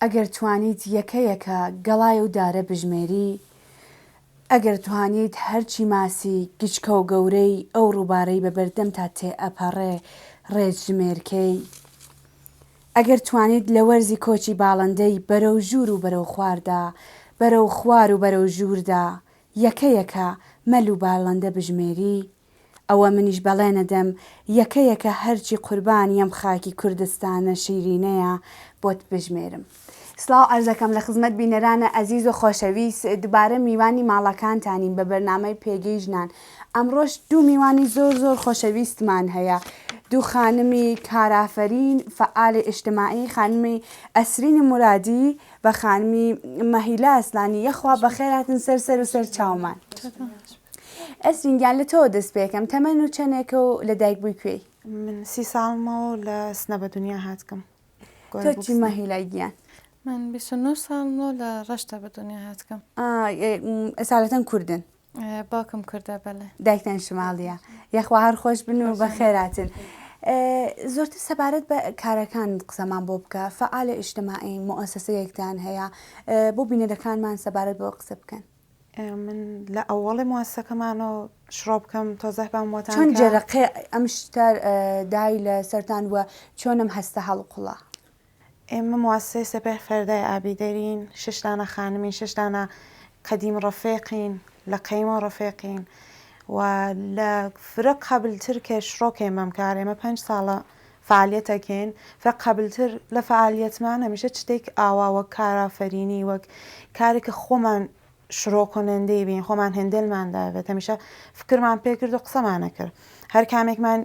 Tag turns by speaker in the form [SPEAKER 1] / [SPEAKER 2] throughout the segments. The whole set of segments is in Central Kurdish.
[SPEAKER 1] ئەگەر توانیت یەکە گەڵای و دارە بژمێری، ئەگەر توانیت هەرچی ماسی گچکە و گەورەی ئەو ڕووبارەی بە بەردەم تا تێ ئەپەڕێ ڕێژمێرکەی، ئەگەر توانیت لە وەرزی کۆچی باڵندەی بەرەو ژوور و بەرەو خواردا، بەرەو خوار و بەرەو ژووردا یەکە مەل و باڵندە بژمێری، ئەوە منیش بەڵێنەدەم یەکە هەرچی قوربانی ئەم خاکی کوردستانە شیرینەیە بۆت بژمێرم. سڵاو ئەرزەکەم لە خزمەت بینەرانە ئەزیز و خۆشەویست، دووبارە میوانی ماڵەکانتانین بە بەرنامەی پێگەی ژنان. ئەمڕۆژ دوو میوانی زۆر خۆشەویستمان هەیە، دوو خانمی کارافەرین فعالی ئیجتیماعی، خانمی ئەسرینی مرادی و خانمی مەهیلە ئەسلانی. یەخوا بەخێر هاتن سەر و سەر چاومان. ئەسرینگیان لە تۆ دەست پێکەم، تەمەن و چەندێکە و لە دایک بووی کوێی؟
[SPEAKER 2] من 30 ساڵمەوە لە سنە بە دنیا هاتکەم.
[SPEAKER 1] تۆ چی مەهیلای گیان؟
[SPEAKER 3] من 29 ساڵمەوە لە ڕەشتە بە دنیا هاتکەم.
[SPEAKER 1] ئەسالەتەن کوردن؟
[SPEAKER 3] باوکم کوردە بەڵێ.
[SPEAKER 1] دایکتان شماڵیە. یەخوا هەر خۆش بن و بەخێراتن. زۆرتر سەبارەت بە کارەکان قسەمان بۆ بکە، فعالە ئیجتیماعی مؤسسەیەکتان هەیە، بۆ بینەرەکانمان سەبارەت بۆ قسە بکەن.
[SPEAKER 2] من لە ئەوڵی موسسەکەمانەوە شڕۆ بکەم تۆزەح بەم وەتان
[SPEAKER 1] چۆن جێرەقێ ئەم شتار دای لە سەرتان وە چۆنم هەستە هەڵقوڵە؟
[SPEAKER 2] ئێمە موسسەی سپێر فەردای ئابیدەرین، 6 دانە خانمین، 6 دانە قەدیم ڕەفێقین، لە قەیمە ڕەفێقین و لە فرق قەبلتر کە شڕۆکێم بەم کار. ئێمە 5 ساڵە فعالیەتەکەین. فرق قەبلتر لە فعالیەتمان هەمیشە شتێک ئاوا وەک کارافەرینی، وەک کارێکە خۆمان شڕۆ کۆنەندەی بین، خۆمان هێندلمان داوێت، هەمیشە فکرمان پێکرد و قسەمانە کرد. هەر کامێکمان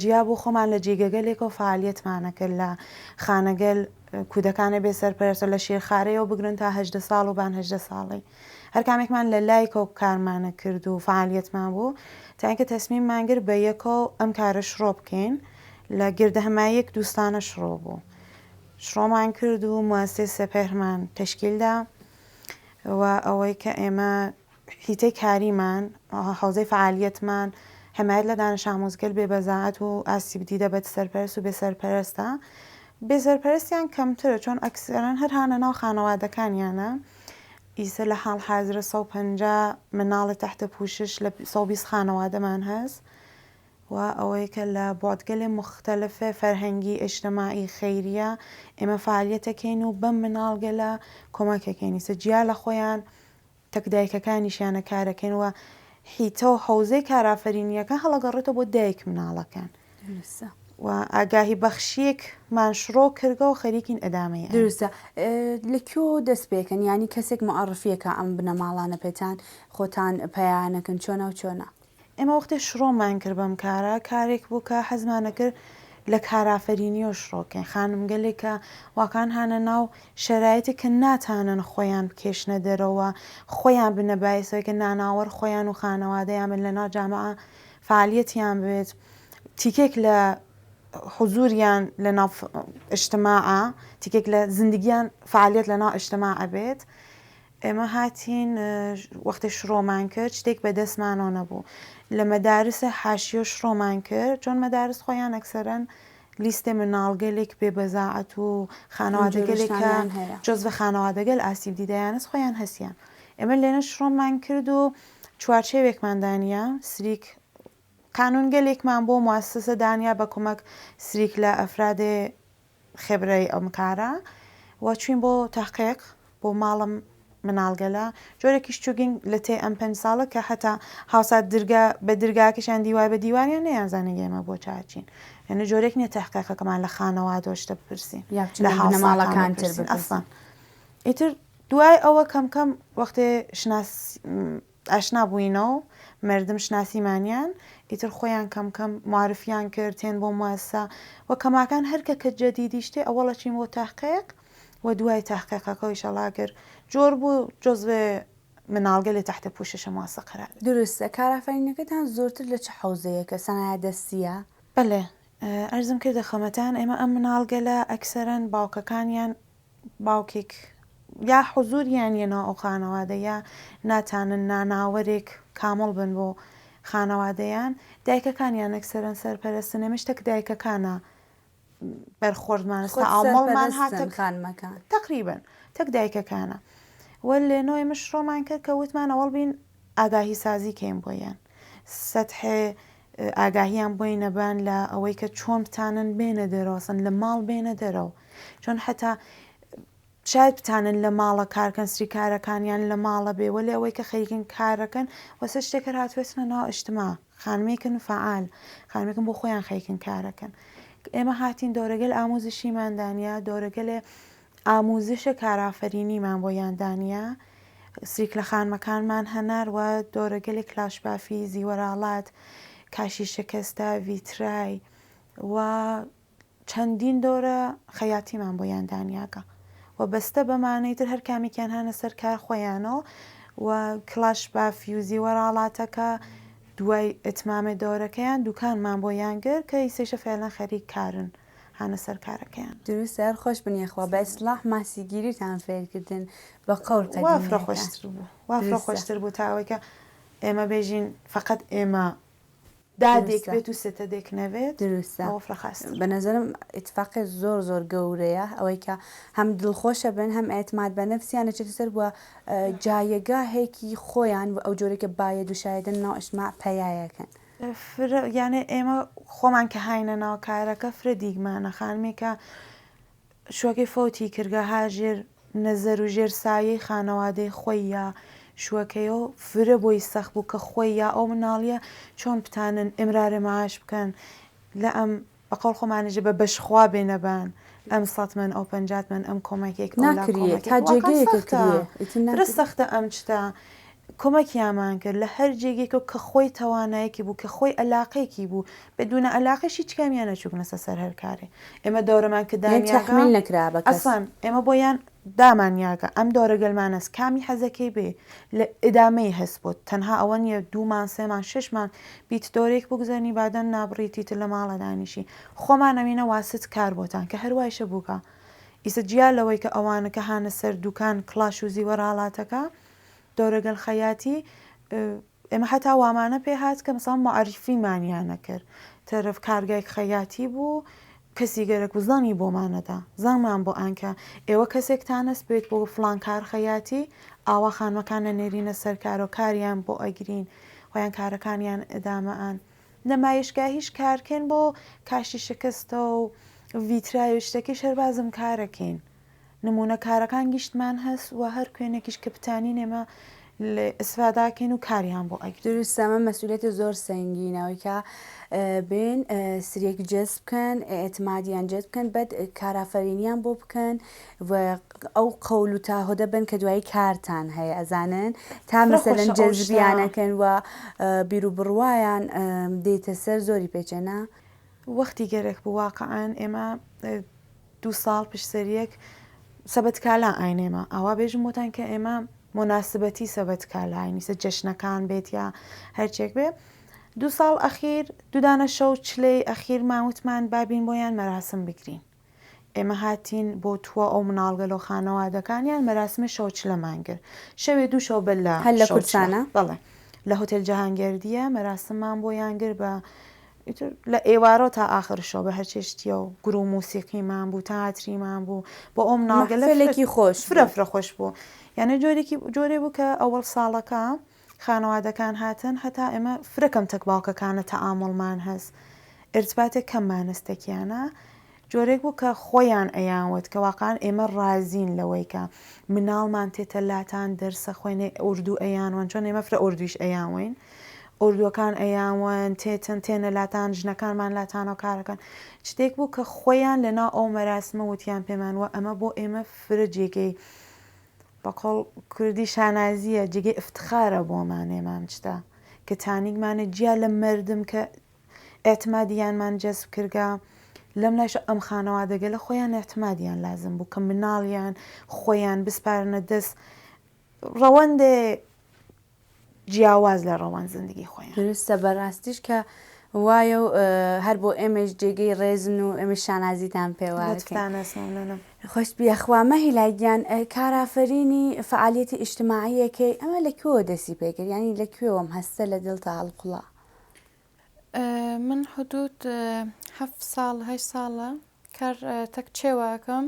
[SPEAKER 2] جیا بوو خۆمان لە جێگەگەلێکەوە و فعالیەتمانە کرد لە خانەگەل کودەکانە بێ سەرپەرستە لە شێرخارەیەوە بگرن تا 18 ساڵ و بان 18 ساڵی. هەر کامێکمان لە لایکەوە کارمانە کرد و فعالیەتمان بوو تا اینکە تەسمیممان کرد بە یەکەوە ئەم کارە شڕۆ بکەین. لە گردەهەماییەک دووستانە شڕۆ بوو، شڕۆمان کرد و موسسەی سپێرمان تەشکیلدا و ئەوەی کە ئێمە هیتەی کاریمان حوزەی فعالیەتمان حمایەت لە دانش ئامۆزگەر بێبەزاعەت و ئاسیبدی دەبێت سەرپەرست و بێسەرپەرستە. بێسەرپەرستیان کەمترە چۆن ئەکسەرەن هەر هانە ناو خانەوادەکانیانە. ئیسە لە حاڵ حازرە 150 مناڵی تەحتە پوشش لە 120 خانەوادەمان هەست و ئەوەی کە لە بۆتگەلێ مختلفە فەرهەنگی ئیجتیماعی خەیریە ئێمە فعالیەتەکەین و بەم مناڵگەلە کۆمەکەکەین. ئیسە جیا لە خۆیان تەکدایکەکانیشیانە کارەکەین و حیتە و حوزەی کارافەرینیەکە هەڵەگەڕێتەوە بۆ دایک مناڵەکان و ئاگاهی بەخشیەک ماشڕۆ کردەوە و خەریکین ئەدامەیە.
[SPEAKER 1] دروستە. لەکوێ دەست پێکەن، ینی کەسێک مەعەڕفیەکە ئەم بنەماڵانە پێتان خۆتان پەیانەکەن چۆنە و چۆنە؟
[SPEAKER 2] ئێمە وەختی شڕۆمان کرد بەم کارە کارێک بوو کە حەزمانە کرد لە کارافەرینیەوە شڕۆکەین. خانمگەلێکە واکان هانە ناو شەرایەتی کە ناتانن خۆیان بکێشنە دەرەوە، خۆیان بنە بایسەوەی کە ناناوەڕ خۆیان و خانەوادەیان بن لە ناو جامعە فعالیەتیان بێت، تیکێک لە حضوریان لە ناو ئیجتیماعە، تیکێک لە زیندگیان فعالیەت لە ناو ئیجتیماعە بێت. ئێمە هاتین وەختی شڕۆمان کرد شتێک بەدەستمانەوە نەبوو. لە مەدارسە حاشیە شڕۆمان کرد چۆن مەدارس خۆیان ئەکسەرەن لیستێ مناڵگەلێک بێبەزاعەت و خانەوادەگەلێکە جۆزبە خانەوادەگەل ئاسیبدی دەیانست خۆیان هەستیان. ئێمە لێنە شڕۆمان کرد و چوارچێوێکمان دانیا، سریک قانونگەلێکمان بۆ موسسە دانیا بە کۆمەک سریک لە ئەفرادێ خێبرەی ئەم کارە و چوین بۆ تەحقیق بۆ ماڵم مناڵگەلە جۆرێکیش چوگین لە تێ ئەم 5 ساڵە کە هەتا هاوسات بە دەرگاکەشان دیوار بە دیوانیان نەیانزانە ئێمە بۆ چاچین. یعنی جۆرێک نییە تەحقیقەکەمان لە خانەوادۆ شتە بپرسین
[SPEAKER 1] لە ماڵەکان تر
[SPEAKER 2] ئەسڵان. ئیتر دوای ئەوە کەم وەختێ ئاشنا بووینەوە مردم شناسیمانیان ئیتر خۆیان کەم معرفیان کرد تێن بۆ موسسە و کەماکان هەرکە کە جەدیدی شتێ ئەوەڵە چین بۆ تەحقیق و دوای تەحقیقەکە ئیشەڵا کرد جۆر بوو جۆزبێ مناڵگەلێ تەحتە پوششە موسسە قەرار.
[SPEAKER 1] دروستە. کارافەرینەکەتان زۆرتر لە چه حوزەیەکە سەنایە دەستیە؟
[SPEAKER 2] بەڵێ ئەرزم کردە خەمەتان ئێمە ئەم مناڵگەلە ئەکسەرەن باوکەکانیان باوکێک یا حوزوریان یەنەوە ئەو خانەوادە یا ناتانن ناناوەرێک کامڵ بن بۆ خانەوادەیان، دایکەکانیان ئەکسەرەن سەرپەرستن. ئێمەش تەک دایکەکانە بەرخۆردمان ئامۆڵمان هاتە
[SPEAKER 1] خانمەکان
[SPEAKER 2] تقریبن تەک دایکەکانە وە لێنەوەی مش ڕۆمان کرد کە وتمان ئەوڵ بین ئاگاهی سازی کەیم بۆیان سەدحێ ئاگاهیان بۆی نەبان لە ئەوەی کە چۆن بتانن بێنە دەرەوەسن لە ماڵ بێنە دەرەوە چۆن حتا شاید بتانن لە ماڵە کارکەن سری کارەکانیان لە ماڵە بێوە لێ ئەوەی کە خەریکن کارەکەن وەسە شتێکە هاتوێتنە ناو ئیجتیما خانمێکن فعال خانمێکن بۆ خۆیان خەریکن کارەکەن ئێمە هاتین دۆرەگەل ئامۆزشیماندانیا دۆرەگەلێ ئاموزشە کارافەرینیمان بۆ یاندانیا سریک لە خانمەکانمان هەنار و دۆرەگەلی کلاشبافی زیوەراڵات کاشی شکستە ڤیترای و چەندین دۆرە خەیاتیمان بۆ یاندانیاکە و بەستە بەمانەیتر هەر کامێکیان هەنە سەر کار خۆیانەوە و کلاش بافی و زیوەراڵاتەکە دوای ئەتمامە دۆرەکەیان دوکانمان بۆ یانگر کە ئیسێشە فێڵەن خەریک کارن هەنە سەر کارەکەیان
[SPEAKER 1] دروست هەر خۆش بنیەخوا بە ئیسلاح ماسیگیریتان فێرکردن بە قەول
[SPEAKER 2] وافرە خۆشتر بوو وافرە خۆشتر بوو تاوەی کە ئێمە بێژین فقط ئێمە دادێک بێت و سێتەدێک نەوێت
[SPEAKER 1] دروستە
[SPEAKER 2] وافرە خاست
[SPEAKER 1] بە نەزەرم ئیتفاقی زۆر گەورەیە ئەوەی کە هەم دڵخۆشە بن هەم ئێتماد بە نەفسیانە چێتە سەر بووە جایەگاهێکی خۆیان و ئەو جۆرێکە باە دووشایدن ناو ئەشما پەیایەکەن
[SPEAKER 2] یانێ ئێمە خۆمان کە هاینە ناو کارەکە فرە دیگمانە خانمێکە شوەکەی فۆتی کردگە هاژێر نەزەر و ژێر سایەی خانەوادەی خۆی یا شوەکەیەوە فرە بۆی سەخت بوو کە خۆی یا ئەو مناڵیە چۆن بتانن ئێمرارە ماش بکەن لە ئەم بەقەڵ خۆمانێژە بە بەشخوا بێنەبان ئەم 100 من ئەو 50 من ئەم کۆمەکێک
[SPEAKER 1] ناکرێت تا جێگەیەکە
[SPEAKER 2] سەختە ئەم شتە کۆمەکیامان کرد لە هەر جێگێکە کە خۆی توانایەکی بوو کە خۆی ئەلاقەیەکی بوو بەدونە ئەلاقەشی هیچ کامیانە چوونەسە سەر هەر کارێ ئێمە دەورەمان کە
[SPEAKER 1] تەحمیل نەکرا بە
[SPEAKER 2] ئەسان ئێمە بۆیان دامانیاگە ئەم دۆرەگەلمانەست کامی حەزەکەی بێ لە ئدامەی هەست بۆت تەنها ئەوە نیە 2 3 6 بیت دۆرێک بگوزەرنی بادەن نابڕیتیتر لە ماڵە دانیشی خۆمان ئەمینە واست کار بۆتان کە هەروایشە بووکە ئیسە جیا لەوەی کە ئەوانەکە هانە سەر دوکان کلاش و زیوەراڵاتەکە دۆرەگەل خەیاتی ئێمە هەتا وامانە پێ هات کە مەساڵ معریفیمانیانە کرد تەرەف کارگایك خەیاتی بوو کەسی گەرەک و زانی بۆمانەدا زانمان بۆ ئەنکە ئێوە کەسێکتانەست بێت بۆ فلان کار خەیاتی ئاوا خانمەکانە نێرینە سەرکار و کاریان بۆ ئەگرین خۆیان کارەکانیان ئەدامەان نەمایشگاهیش کارکەن بۆ کاشی شکستە و ڤیترای و شتێکی شەربازم کارەکەین نمونە کارەکان گشتمان هەست و هەر کوێنێکیش کە بتانی نێمە ئسفاداکەین و کاریان بۆ ئەگرین
[SPEAKER 1] دروستەمە مەسئولێتی زۆر سەنگینەوەی کە بین سرێک جەست بکەن ئێتمادیان جەست بکەن بەد کارافەرینیان بۆ بکەن و ئەو قەول و تاهۆدە بن کە دوایی کارتان هەیە ئەزانن تا مەسەلەن جەزبیانەکەن و بیر و بڕوایان دێتە سەر زۆری پێچێنە
[SPEAKER 2] وەختی گەرەک بوو واقعان ئێمە 2 ساڵ پشتسەریەک سەبەت کالا ئاینێمە ئەوا بێژم وتان کە ئێمە مناسبەتی سەبەت کالاینیسە جەشنەکان بێت یا هەرچێک بێ 2 ساڵ ئەخیر دوودانە شەو چلەی ئەخیر ماوتمان بابین بۆیان مەراسم بگرین ئێمە هاتین بۆ تووە ئەو مناڵگەل و خانەوادەکانیان مەراسمی شەو چلەمانگر شەوێ 2 شەو بەل
[SPEAKER 1] لە کورسانە
[SPEAKER 2] بەڵێ لە هۆتێل جەهانگەردیە مەراسممان بۆ یانگر بە لە ئێوارۆ تا ئاخر شەو بە هەرچێشتیە و گرو و موسیقیمان بوو تاتریمان بوو بۆ ئەو مناڵگەلێکی
[SPEAKER 1] خۆش
[SPEAKER 2] فرە خۆش بوو یانە جۆرێ بوو کە ئەوەڵ ساڵەکە خانەوادەکان هاتن هەتا ئێمە فرەکەم تەک باوکەکانە تەعامڵمان هەست ئرتباتێک کەممان هەستێکیانە جۆرێک بوو کە خۆیان ئەیانوت کە واقعان ئێمە ڕازین لەوەی کە مناڵمان تێتە لاتان دەرسە خوێنێ ئوردو ئەیانوان چۆن ئێمە فرە ئوردویش ئەیانوین ئوردوەکان ئەیانوان تێتن تێنە لاتان ژنەکانمان لاتانەوە کارەکەن شتێک بوو کە خۆیان لەناو ئەو مەراسمە وتیان پێمانوە ئەمە بۆ ئێمە فرە جێگەی بەقۆڵ کوردی شانازیە جێگەی افتخارە بۆمان ئێمام شتە کە تانیگمانە جیا لە مردم کە ئێتمادیانمان جەسب کردگا لەم لایش ئەم خانەوادەگە لە خۆیان ئێتمادیان لازم بوو کە مناڵیان خۆیان بسپارنە دەست ڕەوەندێ جیاواز لە ڕەوان زندگی خۆیان
[SPEAKER 1] دروستە بەڕاستیش کە وایە و هەر بۆ ئێمەش جێگەی ڕێزن و ئێمە شانازیتان
[SPEAKER 2] پێوانم
[SPEAKER 1] خۆش بیەخوامە هیلاگیان کارافەرینی فعالیەتی ئیجتیماعیەکەی ئەمە لەکوێوە دەستی پێکرد ینی لەکوێوەم هەستە لە دڵتە هەڵقوڵا
[SPEAKER 3] من حدود 7 ساڵ 8 ساڵە کار تەک چێواکەم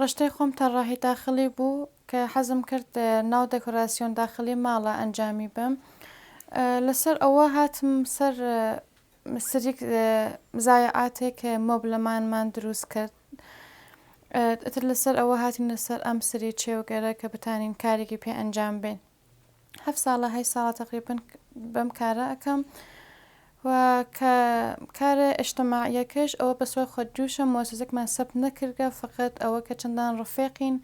[SPEAKER 3] ڕشتەی خۆم تەڕاهی داخلی بوو کە حەزم کرد ناو دەکۆراسیۆن داخلی ماڵە ئەنجامی بم لەسەر ئەوە هاتم سەر سریک زایعاتێک مۆبلەمانمان دروست کرد ئەتر لەسەر ئەوە هاتین لەسەر ئەم سری چێوگەرە کە بتانین کارێکی پێ ئەنجام بێن 7 ساڵە 8 ساڵە تقریبن بەم کارە ئەەکەم و کە کارە ئیجتیماعیەکەش ئەوە بەسوای خۆجووشە مؤسسەیەکمان سەب نەکردە فقط ئەوە کە چەندان ڕفێقین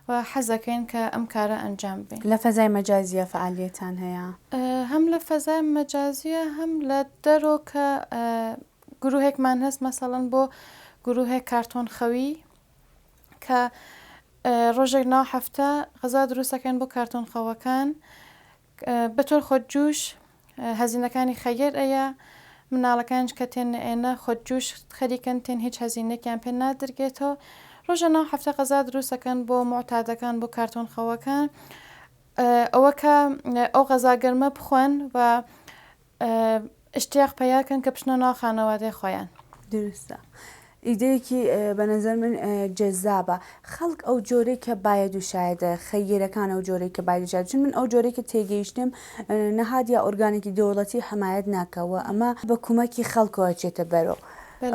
[SPEAKER 3] و حەزەکەین کە ئەم کارە ئەنجام بین.
[SPEAKER 1] لە فەزای مەجازیە فعالیەتان هەیە؟
[SPEAKER 3] هەم لە فەزای مەجازیە هەم لە دەرۆ کە گروهێکمان هەست مەسەڵەن بۆ گروهێک کارتۆن خەوی کە ڕۆژێک ناو هەفتە غەزا دروستەکەن بۆ کارتۆن خەوەکان بەتۆر خۆجووش هەزینەکانی خەیر ئەیە مناڵەکانش کە تێن ئێنە خۆجووش خەریکەن تێن هیچ هەزینێکیان پێ نادرگێتەوە ڕۆژە ناو هەفتە غەزا دروستەکەن بۆ معتادەکان بۆ کارتۆن خەوەکان ئەوە کە ئەو غەزاگەرمە بخۆن و اشتیاق پەیاکەن کە بچنە ناو خانەوادەی خۆیان.
[SPEAKER 1] درستە. ئیدەیەکی بە نەزەر من جەزابە خەڵک ئەو جۆرەی کە باید و شایدە خەیرەکان ئەو جۆرەی کە باید و شاید چون من ئەو جۆرەی کە تێگەیشتم نەهاد یا ئۆرگانێکی دەوڵەتی حمایەت ناکەوە ئەمە بە کومەکی خەڵکەوە چێتە بەرەوە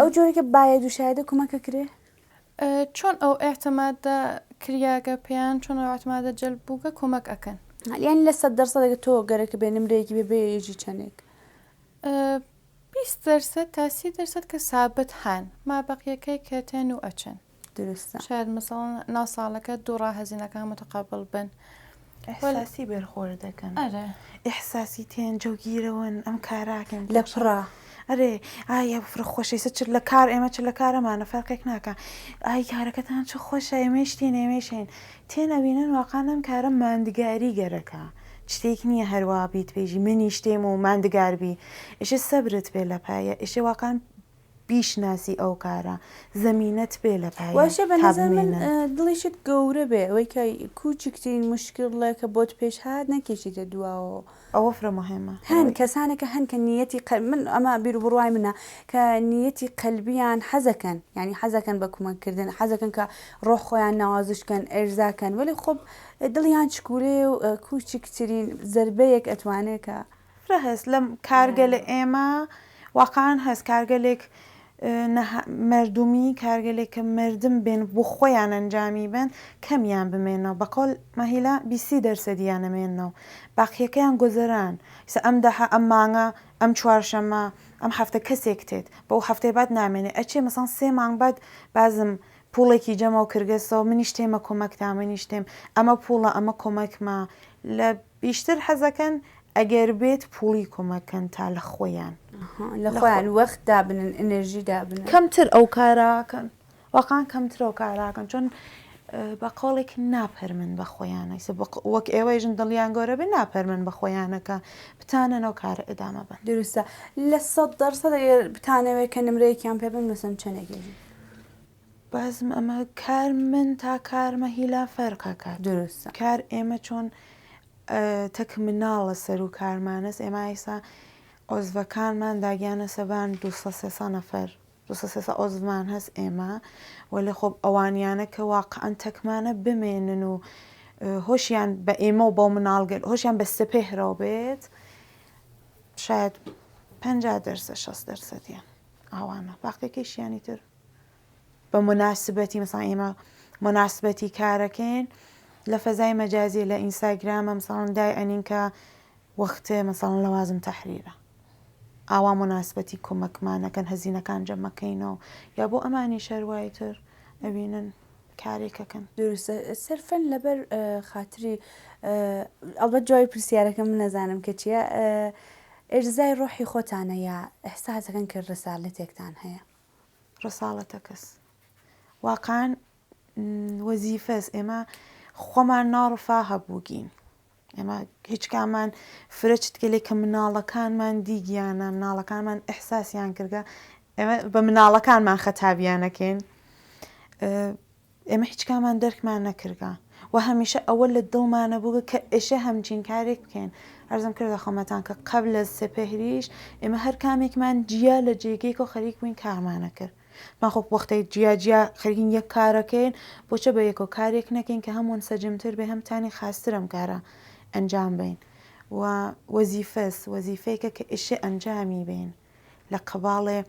[SPEAKER 1] ئەو جۆرەی کە باید و شایدە کومەکە کرێ
[SPEAKER 3] چۆن ئەو ئێحتمادە کریاگە پێیان چۆن ئەو ئەحتمادە جەلب بووگە کۆمەک ئەکەن
[SPEAKER 1] یعنی لە 100% تۆ گەرەکە بێ نمرەیەکی بێ بێژی چەندێک
[SPEAKER 3] 20% تا 30% کە سابت هەن ما بەقیەکەی کەتێن و ئەچن.
[SPEAKER 1] درستە.
[SPEAKER 3] شاید مەسەڵەن ناو ساڵەکە دووڕا هەزینەکان متقابل بن
[SPEAKER 2] ئەحساسی بێرخۆر دەکەن ئەحساسی تێن جوگیرەوەن ئەم کاراکەن
[SPEAKER 1] لە پڕا
[SPEAKER 2] ئەرێ ئایا فرە خۆشەی چ لە کار ئێمە چ لە کارەمانە فەرقێک ناکە ئای کارەکەتان چ خۆشە ئێمەشتین ئێمەشین تێنەبینن واقعانم کارە ماندگاری گەرەکە شتێک نییە هەروە بیت پێژی منی شتێم و ماندگاربی ئێشە سەبرت بێ لە پایە ئێشە واقعان بیشناسی ئەو کارە زەمینەت بێ لە پایە
[SPEAKER 1] واشە بە نظر من دڵیشت گەورە بێ ئەوەی کە کوچکترین مشکلە کە بۆت پێش هات نەکێشیتە دواوە
[SPEAKER 2] ئەوە فرە مهمە
[SPEAKER 1] هەن کەسانێکە هەن کە نیەتی من ئەمە بیر و بڕوای منە کە نیەتی قەلبیان حەزەکەن ینی حەزەکەن بە کومەکردن حەزەکەن کە ڕۆح خۆیان ناوازشکەن ئێرزاکەن ولی خۆب دڵیان چکولێ و کوچکترین زربەیەک ئەتوانێت کە
[SPEAKER 2] فرە هەست لەم کارگە لە ئێمە واقعان هەست کارگەلێک مردمی کارگەلێک کە مردم بێن بۆ خۆیان ئەنجامی بن کەمیان بمێنەوە بەقۆڵ مەهیلا 20% ئەمێنەوە باقیەکەیان گۆزەران ئەم دەها ئەم مانگە ئەم چوارشەمە ئەم هەفتە کەسێک تێت بەو هەفتەی بعد نامێنێ ئەچێ مەسەڵەن 3 مانگ بعد بازم پوڵێکی جەمە و کردگەستەوە منیش تێمە کۆمەکتا منیش تێم ئەمە پوڵە ئەمە کۆمەکمە لە بیشتر حەزەکەن ئەگەر بێت پوڵی کۆمەکەن تا لە خۆیان
[SPEAKER 1] لە خۆیان وەخت دابنن ئەنەرژی دابنن
[SPEAKER 2] کەمتر ئەو کاراکەن واقعان کەمتر ئەو کاراکەن چۆن بە قۆڵێک ناپەرمن بە خۆیانە وەک ئێوەیژن دڵیان گەورە بێ ناپەرمن بە خۆیانەکە بتانن ئەو کارە ئەدامە بن
[SPEAKER 1] دروستە لە 100% بتانەوێت کە نمرەیەکیان پێ بن مەسەن چەندێکی
[SPEAKER 2] بازم ئەمە کار من تا کارمە هیلا فەرقەکە
[SPEAKER 1] دروستە
[SPEAKER 2] کار ئێمە چۆن تەک مناڵە سەر و کارمانەس ئێمە ئیسا عۆزڤەکانمان داگیانە سەبان 200 نەفەر 200 عۆزمان هەست ئێمە وەلی خۆب ئەوانیانە کە واقعەن تەکمانە بمێنن و هۆشیان بە ئێمە و بۆ مناڵگەل هۆشیان بە سپێهرەوە بێت شاید 50% ئەوانە باقیەکەیشیانی تر بە مناسبەتی مەسەڵەن ئێمە مناسبەتی کارەکەین لە فەزای مەجازی لە ئینستاگرامە مەسەڵەن دای ئەنین کە وەختێ مەسەڵەن لەوازم تەحریرە ئاوا مناسبەتی کۆمەکمانەکەن هەزینەکان جەمەکەینەوە یا بۆ ئەمانی شەروای تر ئەبینن کارێکەکەن
[SPEAKER 1] دروستە سەرفەن لەبەر خاتری ئەڵبەت جوای پرسیارەکە من نەزانم کە چییە ئێرزای ڕۆحی خۆتانە یا ئەحساسەکەن کە ڕسالەتێکتان هەیە
[SPEAKER 2] ڕساڵەتە کەس واقعان وەزیفەس ئێمە خۆمان ناڕفا هەبووگین ئێمە هیچ کامان فرەچتگەلێک کە مناڵەکانمان دیگیانە مناڵەکانمان ئەحساسیان کردگە ئێمە بە مناڵەکانمان خەتابیانەکەین ئێمە هیچ کامان دەرکمان نەکردگە و هەمیشە ئەوە لە دڵمانە بووگە کە ئێشە هەمچین کارێک بکەین ئەرزم کردە خۆمەتان کە قبل لە سپێهریش ئێمە هەر کامێکمان جیا لە جێگەیەک و خەریک بووین کارمانە کرد ما خۆ وەختەی جیا خەرگین یەک کارەکەین بۆچە بە یەکۆ کارێک نەکەین کە هەموون سەجمتر بێ هەمتانی خاسترم کارە ئەنجام بین و وەزیفەیەکە کە ئیشێ ئەنجامی بین لە قباڵێ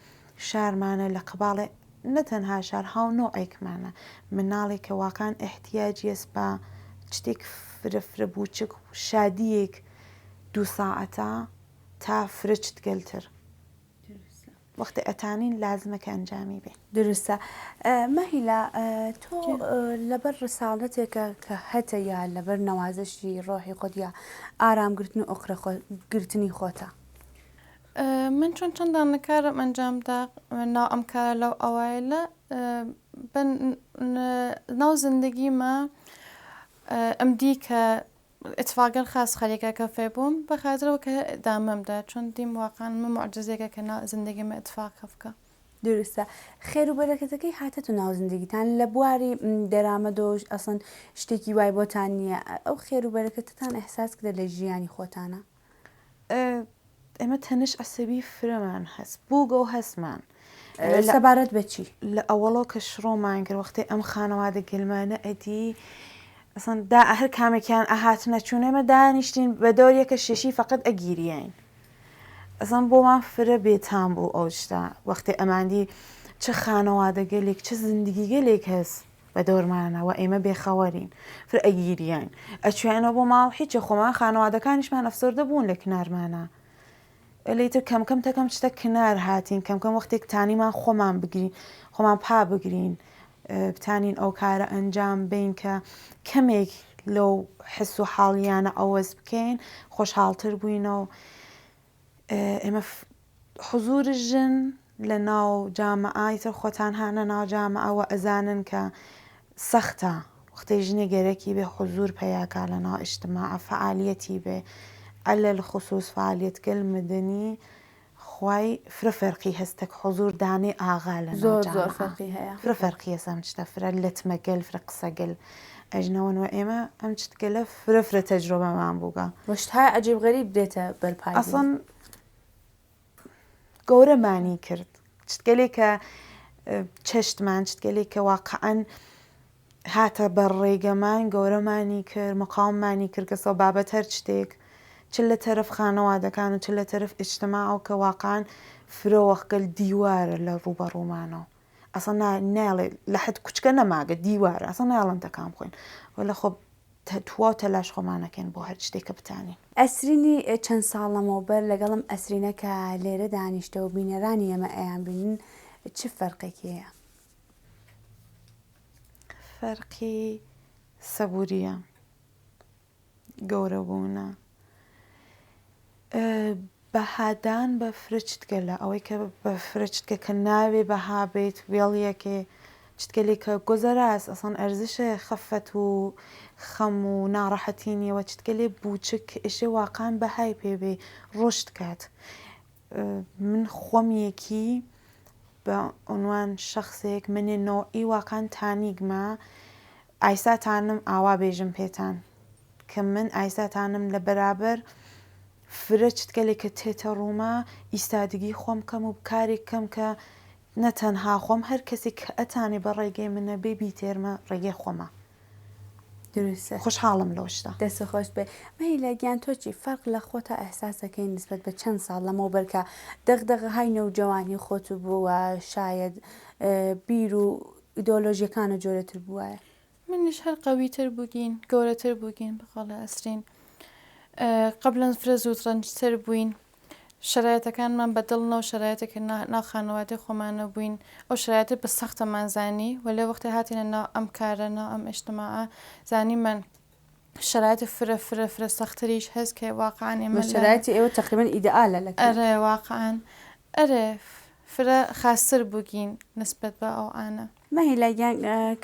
[SPEAKER 2] شارمانە لە قباڵێ نەتەنها شار هاو نۆعێکمانە مناڵێک کە واقعان احتیاجی است بە شتێک فرە بووچک شادیەک 2 ساعەتە تا فرچت گەلتر وەختە ئەتانین لازمەکە ئەنجامی بێ
[SPEAKER 1] درستە مەهیلا تۆ لەبەر ڕساڵەتێکە کە هەتە یا لەبەر نەوازشی ڕۆحی خۆت یا ئارامگرتن و ئۆقرەگرتنی خۆتە
[SPEAKER 3] من چۆن چەندان کارم ئەنجامدا ناو ئەم کارە لەو ئەوایلە ناو زندگیمە ئەمدی کە اتفاقا خاص خەریکەکە فێ بووم بە خاطرەوە کە دامەمدا چۆن دیم واقعان من معجزێکە کە زندگیمە اتفاقە بکە
[SPEAKER 1] درستە خێر و بەرەکەتەکەی هاتە تو ناو زندگیتان لە بواری دەرامەدۆش ئەسن شتێکی وای بۆتان نییە ئەو خێر و بەرەکەتتان ئەحساس کرد لە ژیانی خۆتانە
[SPEAKER 2] ئێمە تەنش ئەسەبی فرەمان هەست بووگە و هەستمان
[SPEAKER 1] سەبارەت بە چی
[SPEAKER 2] لە ئەوەڵۆ کە شڕۆمان کرد وەختەی ئەم خانەوادە گەلمانە ئەدی ئەسان دا هەر کامێکیان ئاهات نەچوونێمە دانیشتین بە دەورێکە شێشی فقط ئەگیریین ئەسان بۆمان فرە بێتان بوو ئەو شتا وەختێ ئەماندی چه خانەوادە گەلێک چه زندگی گەلێک هەست بە دەورمانەوە ئێمە بێخەوەرین فر ئەگیریین ئەچوێنەوە بۆ ماڵ هیچە خۆمان خانەوادەکانیشمان ئەفسەردە بوون لە کنارمانە ئەلیتر کەمکەم تەکەم شتە کنار هاتین کەمکەم وەختێک تانیمان خۆمان بگرین خۆمان پا بگرین بتانین ئەو کارە ئەنجام بین کە کەمێک لەو حس و حاڵیانە ئەوەز بکەین خۆشحاڵتر بووینەوە ئێمە حزور ژن لە ناو جامعایتر خۆتان هانە ناو جامعەوە ئەزانن کە سەختە وەختەی ژنێ گەرەکی بێ حزور پەیاکا لە ناو ئیجتماع فعالیەتی بێ على الخصوص فعالية كل مدني خوي فرقي هستك حضور داني آغالا
[SPEAKER 1] زور فرقي هيا
[SPEAKER 2] فرقي سامشتا فرلت مقل فرق سقل أجنون وإما أمشت كلا فرفرة تجربة مع بوقا
[SPEAKER 1] وش هاي عجيب غريب ديتا بالبايدي
[SPEAKER 2] أصلا قورة ماني كرت تشتكلي ك تششت مان تشتكلي كواقعا هاتا بالريقة مان قورة ماني كر مقام ماني كر كصبابة هرشتك چ لە تەرەف خانەوادەکان و چ لە تەرەف ئیجتماع و کە واقعان فرۆوەخگەل دیوارە لە ڕوبەڕوومانەوە ئەسڵ ناڵێ لە حد کوچکە نەماگە دیوارە ئەسڵ ناڵم تەکان بخۆین وەلە خۆ توا تەلاش خۆمانەکەین بۆ هەر شتێکە بتانین
[SPEAKER 1] ئەسرینی چەند ساڵەمەوە بەر لەگەڵم ئەسرینەکە لێرە دانیشتەوە بینەرانی ئەمە ئەیان بینن چ فەرقێکیەیە
[SPEAKER 2] فەرقی سەبووریە گەورەبوونە بەهادان بە فرچتکە لە ئەوەی کە بە فرچتکە کە ناوێ بەها بێت وێڵیەکێ چتکەلی کە گۆزەراست ئەسان ئەرزشە خەفەت و خەم و ناڕەحەتینیەوە چتکەلێ بووچک ئێشێ واقعان بەهای پێبێ ڕۆشت کات من خۆمیەکی بە عنوان شخصێک منێ نۆعی واقعان تانیگمە ئایساتانم ئاوا بێژم پێتان کە من ئایساتانم لە بەرابەر فرە چتکەلێک کە تێتە ڕوومە ئیستادگی خۆم کەم و کارێک کەم کە نەتەنها خۆم هەر کەسێک کە ئەتانی بە ڕێگەی منە بێبی تێرمە ڕێگەی خۆمە
[SPEAKER 1] درستە
[SPEAKER 2] خۆشحاڵم لەو شتە
[SPEAKER 1] دەست خۆش بێ مەیلە گیان تۆچی فەرق لە خۆتە ئەحساسەکەی نسبەت بە چەند ساڵ لەمەوە بەرکە دەغدەغە های نەوجەوانی خۆت بووە شاید بیر و ئیدۆلۆژیەکانە جۆرەتر بووە
[SPEAKER 3] منیش هەر قەویتر بووگین گەورەتر بووگین بەقەڵە ئەسرین قبلا فرە زووتڕەنجتر بووین شرایەتەکانمان بەدڵنەوە شرایەتێکە ناخانەوادی خۆمانە بووین ئەو شرایەتە بە سەختەمان زانی و لێ وەختی هاتیینە ناو ئەم کارە ناو ئەم ئیجتماعە زانیمان شرایەتی فرە سەختریش هەست کە واقعان ئێمە
[SPEAKER 1] شرایەتی ئێوە تقریبا ئیدئالە لە
[SPEAKER 3] ئەرێ واقعان ئەرێ فرە خاستر بووگین نسبەت بە ئەو ئانە
[SPEAKER 1] مەهیلاگیان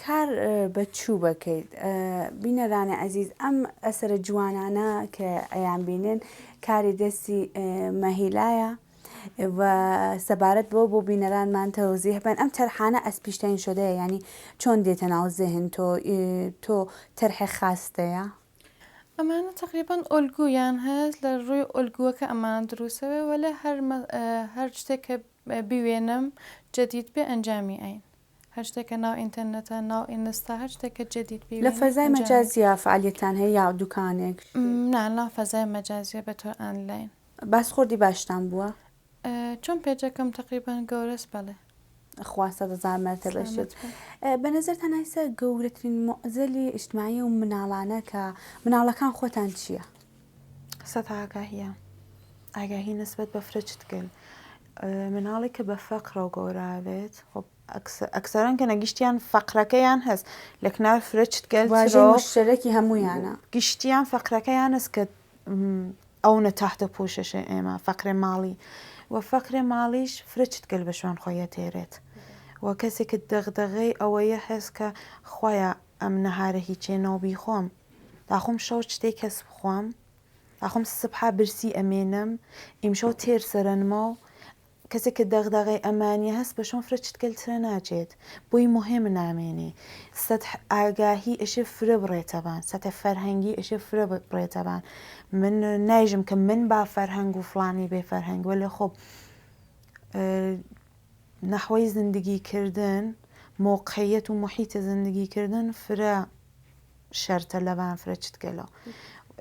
[SPEAKER 1] کار بە چوو بکەیت بینەرانی عەزیز ئەم ئەسرە جوانانە کە ئەیان بینن کاری دەستی مەهیلایە و سەبارەت بۆ بینەرانمان تەوزیح بن ئەم تەرحانە ئەسپیشتین شدەیە ینی چۆن دێتە ناو زێهن تۆ تەرحێ خاستەیە
[SPEAKER 3] ئەمانە تقریبان ئۆلگویان هەست لە ڕووی ئۆلگووەکە ئەمان دروستەوە وەلە هەر شتێک کە بیوێنم جدید بێ ئەنجامی ئەین هەر شتێکە ناو ئینتەرنێتە ناو ئینستا هەر شتێکە جدید بێ
[SPEAKER 1] لە فەزای مەجازیە فعالیتان هەیە یا دوکانێک
[SPEAKER 3] نا فەزای مەجازیە بە تۆ ئۆنلاین
[SPEAKER 1] باسخۆردی باشتان بووە
[SPEAKER 3] چۆن پێجەکەم تقریبان گەورەس بەڵێ
[SPEAKER 1] خواستە دەزار مەرتە بەشێت بە نظرتان هایسە گەورەترین مۆزەلی ئیجتماعی و مناڵانە کە مناڵەکان خۆتان چییە؟
[SPEAKER 2] سەد ئاگاهیە ئاگاهی نسبەت بە فرەچت کرد مناڵی کە بە فەقرە و گەورابێت ئەکسەران کە نەگیشتیان فەقرەکەیان هەست لە کنار فرەچت
[SPEAKER 1] مشترەکی هەمویانە
[SPEAKER 2] گشتیان فەقرەکەیان هەست کە ئەوە تحتە پوشەشە ئێمە فەقرێ ماڵی و فەقرێ ماڵیش فرەچت کرد بە شوێن خۆیە تێرێت و کەسێکت دەغدەغەی ئەوەیە هەست کە خۆیە ئەم نەهارە هیچێنەوە بیخۆم داخۆم شەو شتێک کەس بخۆم داخۆم سبحا برسی ئەمێنم ئیمشەو تێر سەرەنمە و کەسێکە دەغدەغەی ئەمانی هەست بە شۆن فرەچت کەلترە ناچێت بۆی مهم نامێنێ سەد ئاگاهی ئەشێ فرە بڕێتەبان سەتە فەرهەنگی ئەشێ فرە بڕێتەبان من نایژم کە من با فەرهەنگ و فڵانی بێ فەرهەنگ وەلێ خۆب نەحوەی زندگیکردن مۆقعیەت و محیتە زندگیکردن فرە شەرتە لەبان فرەچت گەلە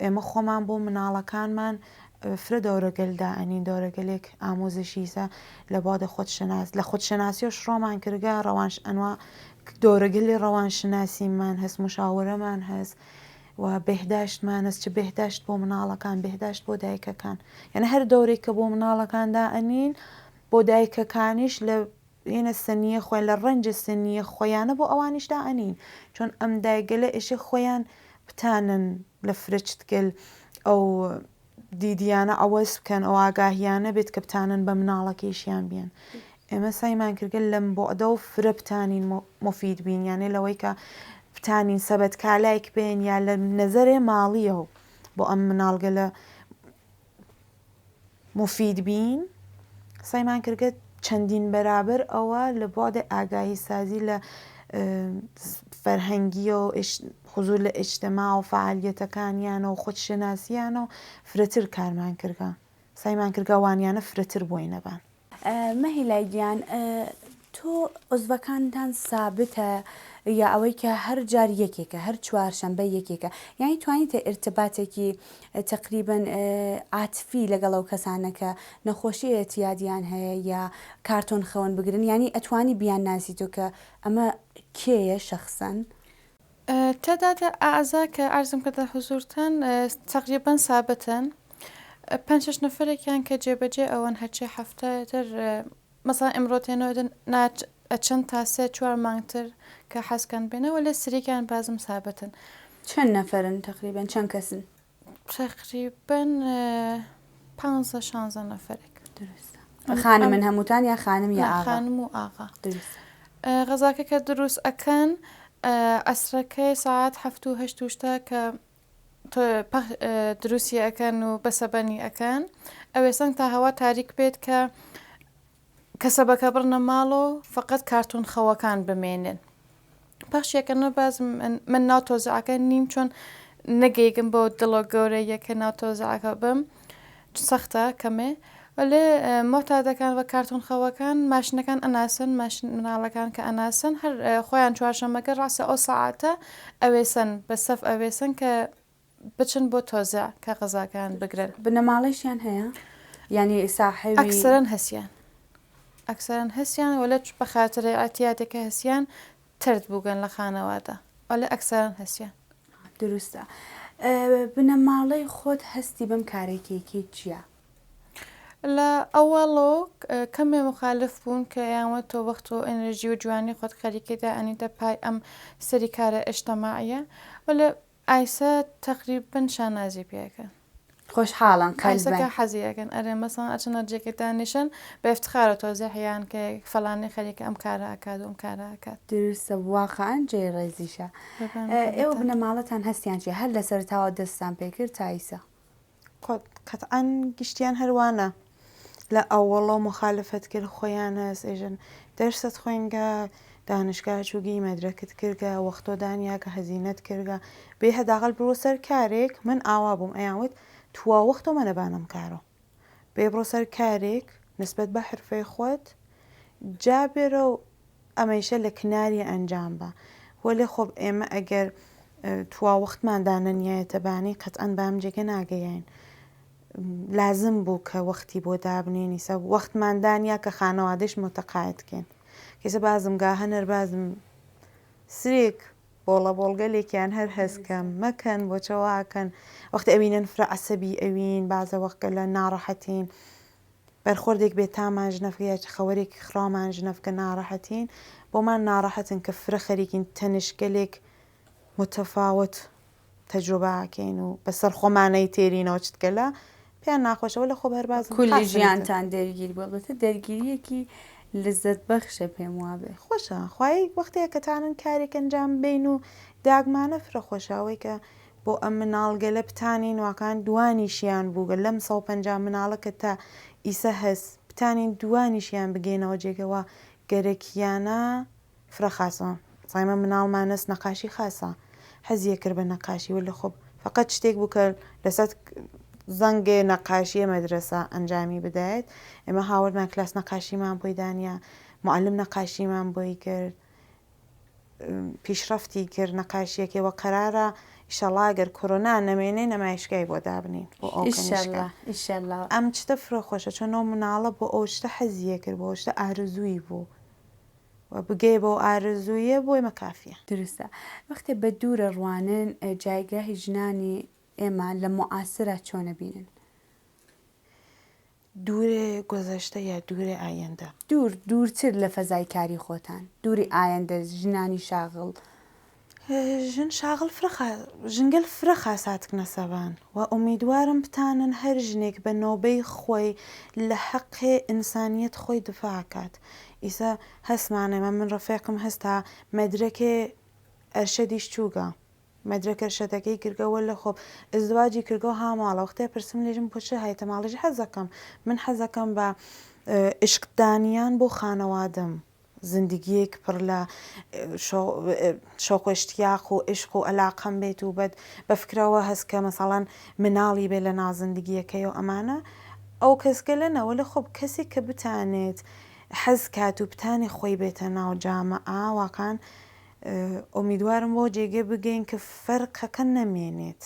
[SPEAKER 2] ئێمە خۆمان بۆ مناڵەکانمان فرە دەورەگەلدا ئەنین دەورەگەلێک ئامۆزشیسە لە بادە خۆشناس لە خۆشناسی و شڕۆمان کردگە ڕەوانش ئەنوا دۆرەگەلی ڕەوانشناسیمان هەست مشاورەمان هەست و بێهداشتمان هەست چ بێهداشت بۆ مناڵەکان بێهداشت بۆ دایکەکان یعنی هەر دەورێک کە بۆ مناڵەکاندا ئەنین بۆ دایکەکانیش لە ئێنە سنیە خۆی لە ڕەنجە سنیە خۆیانە بۆ ئەوانیشدا ئەنین چۆن ئەم دایگەلە ئێشە خۆیان بتانن لە فرەچتگەل ئەو دیدیانە ئەوەس بکەن ئەو ئاگاهیانە بێت کە بتانن بە مناڵەکەیشیان بیان ئێمە سایمان کردگەل لەم بۆ ئەدە و فرە بتانین مفید بین یانێ لەوەی کە بتانین سەبەت کالایک بێن یا لە نەزەرێ ماڵیە و بۆ ئەم مناڵگەلە مفید بین سایمان کردگە چەندین بەرابەر ئەوە لە بۆدە ئاگاهی سازی لە فەرهەنگی و حضور لە ئیجتماع و فعالیەتەکانیانە و خۆشناسییانە و فرەتر کارمان کردگە سایمان کردگە وانیانە فرەتر بۆی نەبان
[SPEAKER 1] مەهیلای گیان تۆ عوزڤەکانتان سابتە یا ئەوەی کە هەر جار یەکێکە هەر چوارشەمبە یەکێکە یانی توانیتە ئرتباتێکی تقریبن عاتفی لەگەڵ ئەو کەسانەکە نەخۆشی ئێتیادیان هەیە یا کارتۆن خەون بگرن ینی ئەتوانی بیان ناسی تۆ کە ئەمە کێیە شخصەن
[SPEAKER 3] تعداد ئاعزا کە ئارزم کردە حضورتان تقریبا سابتن 5 نەفرێکیان کە جێبەجێ ئەوەن هەرچێ هەفتەتر مەسا ئەمڕۆتێنەوە چەند تا 3-4 مانگتر کە حەزکەن بێنەوە لە سریکیان بازم سابتن
[SPEAKER 1] چەند نەفرن تقریبن چەند کەسن
[SPEAKER 3] تقریبن 15-16 نەفرێک
[SPEAKER 1] خانم من هەمووتان یا خانم یا ئاغا
[SPEAKER 3] خانم و ئاغا غەزاکە کە دروست ئەکەن ئەسرەکەی ساعات 7-8 کە دروستی ئەەکەن و بەسەبەنی ئەەکەن ئەوێسەنگ تا هەوا تاریک بێت کە کەسەبەکە بڕنە ماڵ و فقط کارتون خەوەکان بمێنن پەخشیەکەنەوە باز من ناو تۆزەعەکە نیم چۆن نەگەیگم بۆ دڵۆ گەورە یەکە ناو تۆزەعەکە بم سەختە کەمێ وەلێ مۆتادەکان بە کارتون خەوەکان ماشنەکان ئەناسن ماشن مناڵەکان کە ئەناسن هەر خۆیان چوارشەمەکە ڕاستە ئەو سەعاتە ئەوێسن بە سەف ئەوێسن کە بچن بۆ تۆزە کە غەزاکان بگرن
[SPEAKER 1] بنەماڵیشیان هەیە ینی ساحێوی
[SPEAKER 3] ئەکسەرەن هەسیان وەلە بە خاترە ئەتیاتێکە هەسیان ترد بووگەن لە خانەوەدا وەلە ئەکسەرەن هەسیان
[SPEAKER 1] دروستە بنەماڵەی خۆت هەستی بەم کارێکێکی چییە؟
[SPEAKER 3] لە ئەوەڵۆ کەمێ مخالف بوون کە یانوە تۆ وەخت و ئەنرژی و جوانی خۆت خەریکێدا ئەنیدە پای ئەم سەری کارە ئەشتەماعیە وەلە ئایسە تقریبن شانازی پێەکەن
[SPEAKER 1] خۆشحاڵن
[SPEAKER 3] قەیسەکە حەزیەکەن ئەرێ مەسان ئەچنە جێکێدانیشن بە افتخارە تۆزە حیان کە فەڵانی خەریکە ئەم کارە ئاکات و ئەم کارە ئاکات
[SPEAKER 1] دروستە واقعان جێ ڕێزیشە ئێوە بنەماڵەتان هەستیان چێ هەر لەسەر تاوە دەستان پێکرد تایسە
[SPEAKER 2] قەتعەن گشتیان هەروانە لە ئەوەڵە مخالفەت کرد خۆیان هەست ئێژن دەرسەت خوێنگە دانشگاه چووگی مەدرەکت کردگە وەختۆدانیا کە هەزینەت کردگە بێ هەداغەل بڕۆ سەر کارێک من ئاوا بووم ئەیانوت توا وەختۆ مەنەبانم کارۆ بێ بڕۆ سەر کارێک نسبەت بە حرفەی خۆت جابێرە و ئەمەیشە لە کناری ئەنجام بە وەێ خۆب ئێمە ئەگەر توا وەختماندانە نیایەتەبانی قەتئەن بام جێگە ناگەیین لازم بوو کە وەختی بۆ دابنێنی سە وەختماندانیا کە خانەوادەش متەقاعدکەن کەسە بازم گا هەنەر بازم سرێک بۆڵە بۆڵگەلێکیان هەر هەستکەم مەکەن بۆ چاواکەن وەختی ئەوینەن فرە عەسەبی ئەوین بازە وەختکە لە ناڕەحەتین بەرخۆردێک بێت تامان ژنەفکە یا خەوەرێکی خرامان ژنەفکە ناڕەحەتین بۆمان ناڕەحەتن کە فرە خەریکین تەنشگەلێک متەفاوت تەجروباکەین و بەسەر خۆمانەی تێرینەوە چتکەلا پێیان ناخۆشەوە لە خۆ هەرباز
[SPEAKER 1] کولی ژیانتان دەرگیر بڵێتە دەرگیریەکی لەزەت بەخشە پێم وابێ
[SPEAKER 2] خۆشە خی وەختەیە کەتانن کارێک ئەنجام بین و داگمانە فرە خۆشاوی کە بۆ ئەم مناڵگە لە پتانین واکان دوانیشیان بووگە لەم 150 مناڵەکە تا ئیسە هەست پتانین دوانیشیان بگەینەوە جێگەوە گەرەکیانە فرە خاسە سایمە مناڵمانەست نەقاشی خاسە حەزیە کرد بە نەقاشی و لە خۆب فقط شتێک بوو کە لەسەر زەنگێ نەقاشیە مەدرسە ئەنجامی بدایێت ئێمە هاوردمان کلاس نەقاشیمان بۆی دانیا معلم نەقاشیمان بۆی کرد پیشرەفتی کرد نەقاشیەکەوە قەرارە ئیشەڵاگەر کۆرۆنا نەمێنێ نەمایشگای بۆ دابنین بۆ ئەم شتە فرۆ خۆشە چۆنەوە مناڵە بۆ ئەو شتە حەزیە کرد بۆ شتە ئارزووی بوو بگەی بۆ ئارزوویە بۆی مەکافیە
[SPEAKER 1] درستە وەختێ بە دوورە ڕوانن جایگاهی ژنانی ئێمە لە معاسرە چۆنە بینن
[SPEAKER 2] دوورێ گۆزەشتە یا دوورێ ئایندە
[SPEAKER 1] دوورتر لە فەزای کاری خۆتان دووری ئایندە ژنانی شاغڵ
[SPEAKER 2] ژن شاغڵ ژنگەل فرە خاساتکنە سەبان و ئومیدوارم بتانن هەر ژنێک بە نۆبەی خۆی لە حەقێ ئینسانیەت خۆی دفاعکات ئیسا هەسمانەمە من ڕفێقم هەستا مەدرەکێ ئەرشەدیش چووگە مەدرەکە شەتەکەی کردگەوە لە خۆب ئەزدواجی کردگە و هاماڵە وەختەیە پرسم لێژم بۆچە هایتە ماڵژی حەزەکەم من حەزەکەم بە عشقدانیان بۆ خانەوادەم زندگیەک پڕ لە شۆقشتیاق و عشق و ئەلاقەم بێت و بەفکرەوە هەستکە مەسەڵەن مناڵی بێ لە نازندگیەکەی و ئەمانە ئەو کەسگە لەنەوە لە خۆب کەسێک کە بتانێت حەز کات و بتانی خۆی بێتە ناو جامعە واکان ئومیدوارم بۆ جێگە بگەین کە فەرقەکە نەمێنێت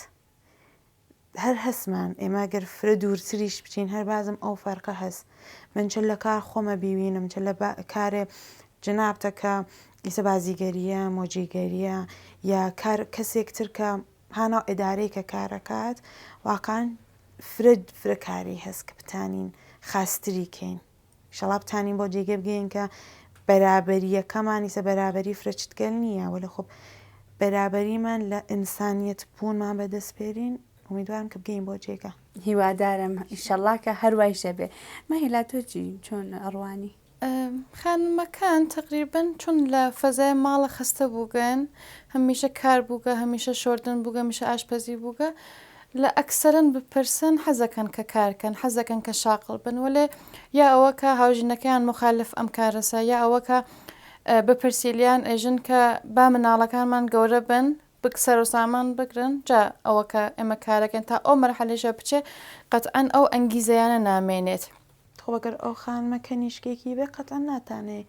[SPEAKER 2] هەر هەسمان ئێمە گەر فرە دوورتریش بچین هەر بازم ئەو فەرقە هەست من چ لە کار خۆمە بیوینم چ لە کارێ جنابتەکە ئیسە بازیگەریە مۆجیگەریە یا کار کەسێک تر کە هاناو ئێدارەی کە کارەکات واقعان فرە کاری هەست کە بتانین خاستری کەین شەڵا بتانین بۆ جێگە بگەین کە بەرابەریەکەمان ئیسە بەرابەری فرەچتگەل نییە وەلە خۆب بەرابەریمان لە ئینسانیەت بوونمان بەدەستپێرین ئومیدوارم کە بگەین بۆ جێگە
[SPEAKER 1] هیوادارم ئیشەڵا کە هەروایشە بێ مەهیلا تۆچی چۆن ئەڕوانی
[SPEAKER 3] خانمەکان تقریبن چون لە فەزای ماڵە خستە بووگەن هەمیشە کار بووگە هەمیشە شۆردن بووگە میشە ئاشپەزی بووگە لە ئەکسەرن بپرسن حەزەکەن کە کارکەن حەزەکەن کە شاقڵ بن وەلێ یا ئەوە کە هاوژینەکەیان مخالف ئەم کارەسە یا ئەوە کە بپرسیلیان ئێژن کە با مناڵەکانمان گەورە بن بکسەر و سامان بگرن جا ئەوە کە ئێمە کارەکەن تا ئەو مەرحەلەیە بچێ قەتئەن ئەو ئەنگیزەیانە نامێنێت
[SPEAKER 2] خۆگەر ئەو خانمەکە نیشکێکی بێ قەتئەن ناتانێ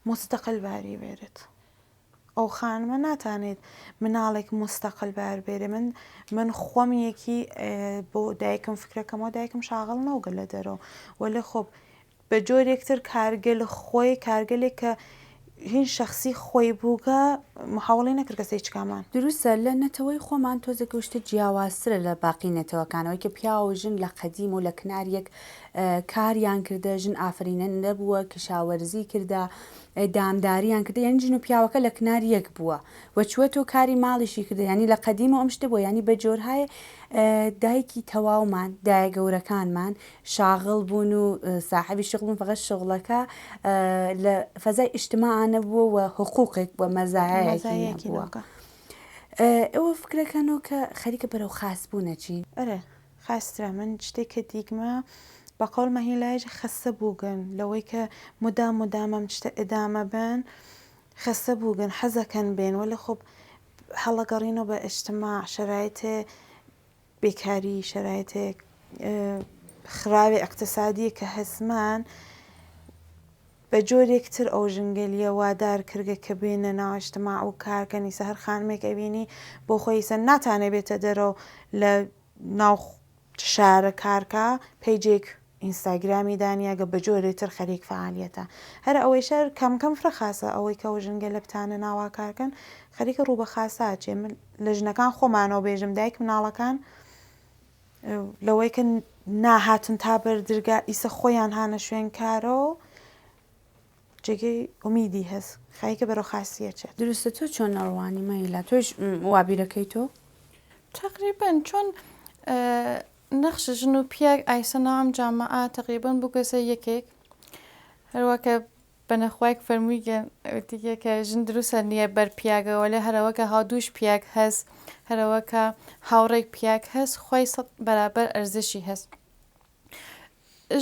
[SPEAKER 2] مستەقل باری بێرێت ئەو خانمە ناتانێت مناڵێک مستەقل بار بێرێ من خۆم یەکی بۆ دایکم فکرەکەمەوە دایکم شاغڵ نەوگە لە دەرەوە وەلێ خۆب بە جۆرێکتر کارگەل خۆی کارگەلێک کە هین شخصی خۆی بووگە محاوڵی نەکرد کەسەی چکامان
[SPEAKER 1] دروستە لە نەتەوەی خۆمان تۆزێک شتە جیاوازترە لە باقی نەتەوەکانەوەی کە پیا و ژن لە قەدیم و لە کناریەک کاریان کردە ژن ئافرینە نەبووە کشاوەرزی کردە دامداریان کردە یعنی ژن و پیاوەکە لە کنار یەک بووە وەچوە تۆ کاری ماڵیشی کردە ینی لە قەدیم و ئەم شتە بووە ینی بە جۆرهای دایکی تەواومان دایە گەورەکانمان شاغڵ بوون و ساحبی شغڵ بوون فقط شغڵەکە لە فەزای ئیجتیماعانە بووە و حقوقێک بووە مەزایەکی بووە ئەوە فکرەکەنەوە کە خەریکە بەرەو خاص بوونە چین
[SPEAKER 2] ئەرە خاسترە من شتێککە دیگمە بە قەول مەهیلایش خەسە بووگن لەوەی کە مدامەم شتە ئێدامە بن خەسە بووگن حەزەکەن بێن وە لە خۆب هەڵەگەڕینەوە بە ئیجتیماع شەرایطێ بێکاری شەرایطێک خراوی اقتصادی کە هەسمان بە جۆرێکتر ئەو ژنگلیە وادار کردگە کە بێنە ناوەجتماع و کارکەنی سە هەر خانمێک ئەبینی بۆ خۆی سە ناتانێ بێتە دەرەوە لە ناو شارە کارکە پیجێک ئینستاگرامی دانیاگە بە جۆرێتر خەریک فعالیەتە هەر ئەوەی شەر کەمکەم فرەخاسە ئەوەی کە ئەو ژنگە لە بتانە ناواکارکەن خەریکە ڕوو بە خاساچێ من لە ژنەکان خۆمانەوە بێژم دایک مناڵەکان لەوەی کە ناهاتن تا بەردرگا ئیسە خۆیان هانە شوێن کارەوە جێگەی ئومیدی هەست خایکە بەرەو خاصیە چێت
[SPEAKER 1] دروستە تۆ چۆن نەڕوانی مەیلا تۆش وابیرەکەی تۆ
[SPEAKER 3] تقریبا چۆن نەخش ژن و پیاک ئایسە ناوام جامعە تقریبا بگەسە یەکێک هەروەکە بەنەخوایك فەرموویگەن کە ژن دروستە نییە بەر پیاگەوە لێ هەرەوەکە هاودووش پیاک هەست هەرەوەکە هاوڕێک پیاک هەست خۆی بەرابەر ئەرزشی هەست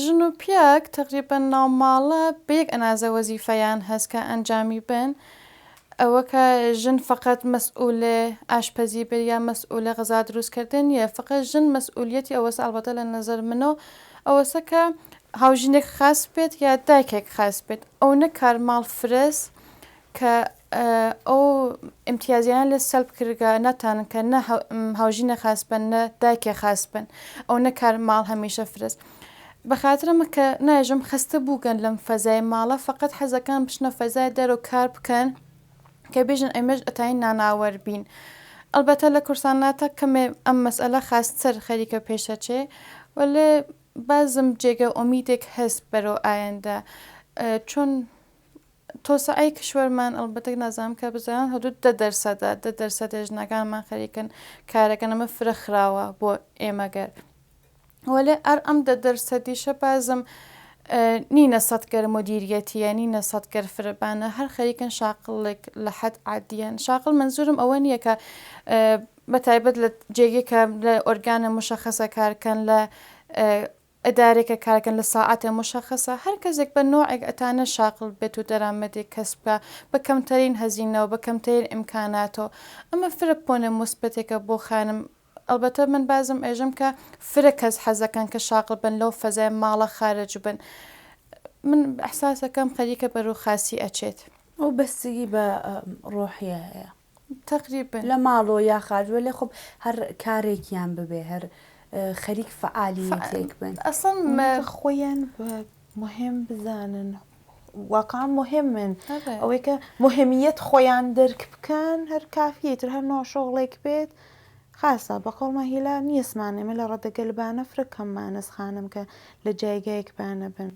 [SPEAKER 3] ژن و پیاک تقریبا ناوماڵە بەیەک ئەنازە وەزیفەیان هەست کە ئەنجامی بن ئەوە کە ژن فقط مەسئولێ ئاشپەزی بێت یا مەسئولە غەزا دروستکردن نیە فقط ژن مەسئولیەتی ئەوەسە ئەڵبەتە لە نەزەر منەوە ئەوەسە کە هاوژینێک خاص بێت یا دایکێک خاص بێت ئەو نە کارماڵ فرس کە ئەو ئیمتیازیان لە سەلب کردگە نەتانن کە نە هاوژینە خاص بن نە دایکێ خاص بن ئەو نە کارماڵ هەمیشە فرس بەخاترمە کە ناژم خستە بووگەن لەم فەزای ماڵە فقط حەزەکان بچنە فەزای دەرەوە کار بکەن کە بێژن ئەمەش ئەتاین ناناوەەر بین ئەلبەتە لە کورساناتە کەمێ ئەم مەسئلە خاستەر خەریکە پێشەچێ وەلێ بازم جێگە ئومیدێک هەست بەرەو ئایندە چۆن تۆسەعی کشوەرمان ئەلبەتە نازانم کە بزانان هەدوو 10% ژنەکانمان خەریکن کارەکەن ئەمە فرەخراوە بۆ ئێمەگەر وەلێ ئەر ئەم 10%دیشە بازم نینە سەدگەر مدیریەتیە نینە سەدگەر فرەبانە هەر خەریکن شاقڵێک لە حەد عادیان شاقڵ منزورم ئەوە نییە کە بەتایبەت لە جێگێکە لە ئۆرگانە مشەخەسە کارکەن لە ئەدارێکە کارکەن لە ساعاتە مشەخەسە هەر کەسێک بە نوعێک ئەتانە شاقڵ بێت و دەرامەدێک کەس بکە بە کەمترین هەزینەوە بە کەمترین ئیمکاناتەوە ئەمە فرە پۆنە مثبتێکە بۆ خانم ئەلبەتە من بازم ئێژم کە فرە کەس حەزەکەن کە شاقڵ بن لەو فەزای ماڵە خارج بن من ئەحساسەکەم خەریکە بەرەو خاسی ئەچێت
[SPEAKER 1] ئەو بەستگی بە ڕۆحیە هەیە
[SPEAKER 3] تقریبا
[SPEAKER 1] لە ماڵۆ یا خارجوە لێ خۆب هەر کارێکیان ببێ هەر خەریک فعالیەتێک بن
[SPEAKER 2] ئەسڵ خۆیان مهم بزانن واقعا مهمن ئەوەی کە مهمیت خۆیان دەرک بکەن هەر کافیتر هەر نۆ شغڵێک بێت خاصە بەقەڵمە هیلا نیەسمانێمە لە ڕەدەگەلبانە فرەکەممانەس خانم کە لە جایگایەکبانە بن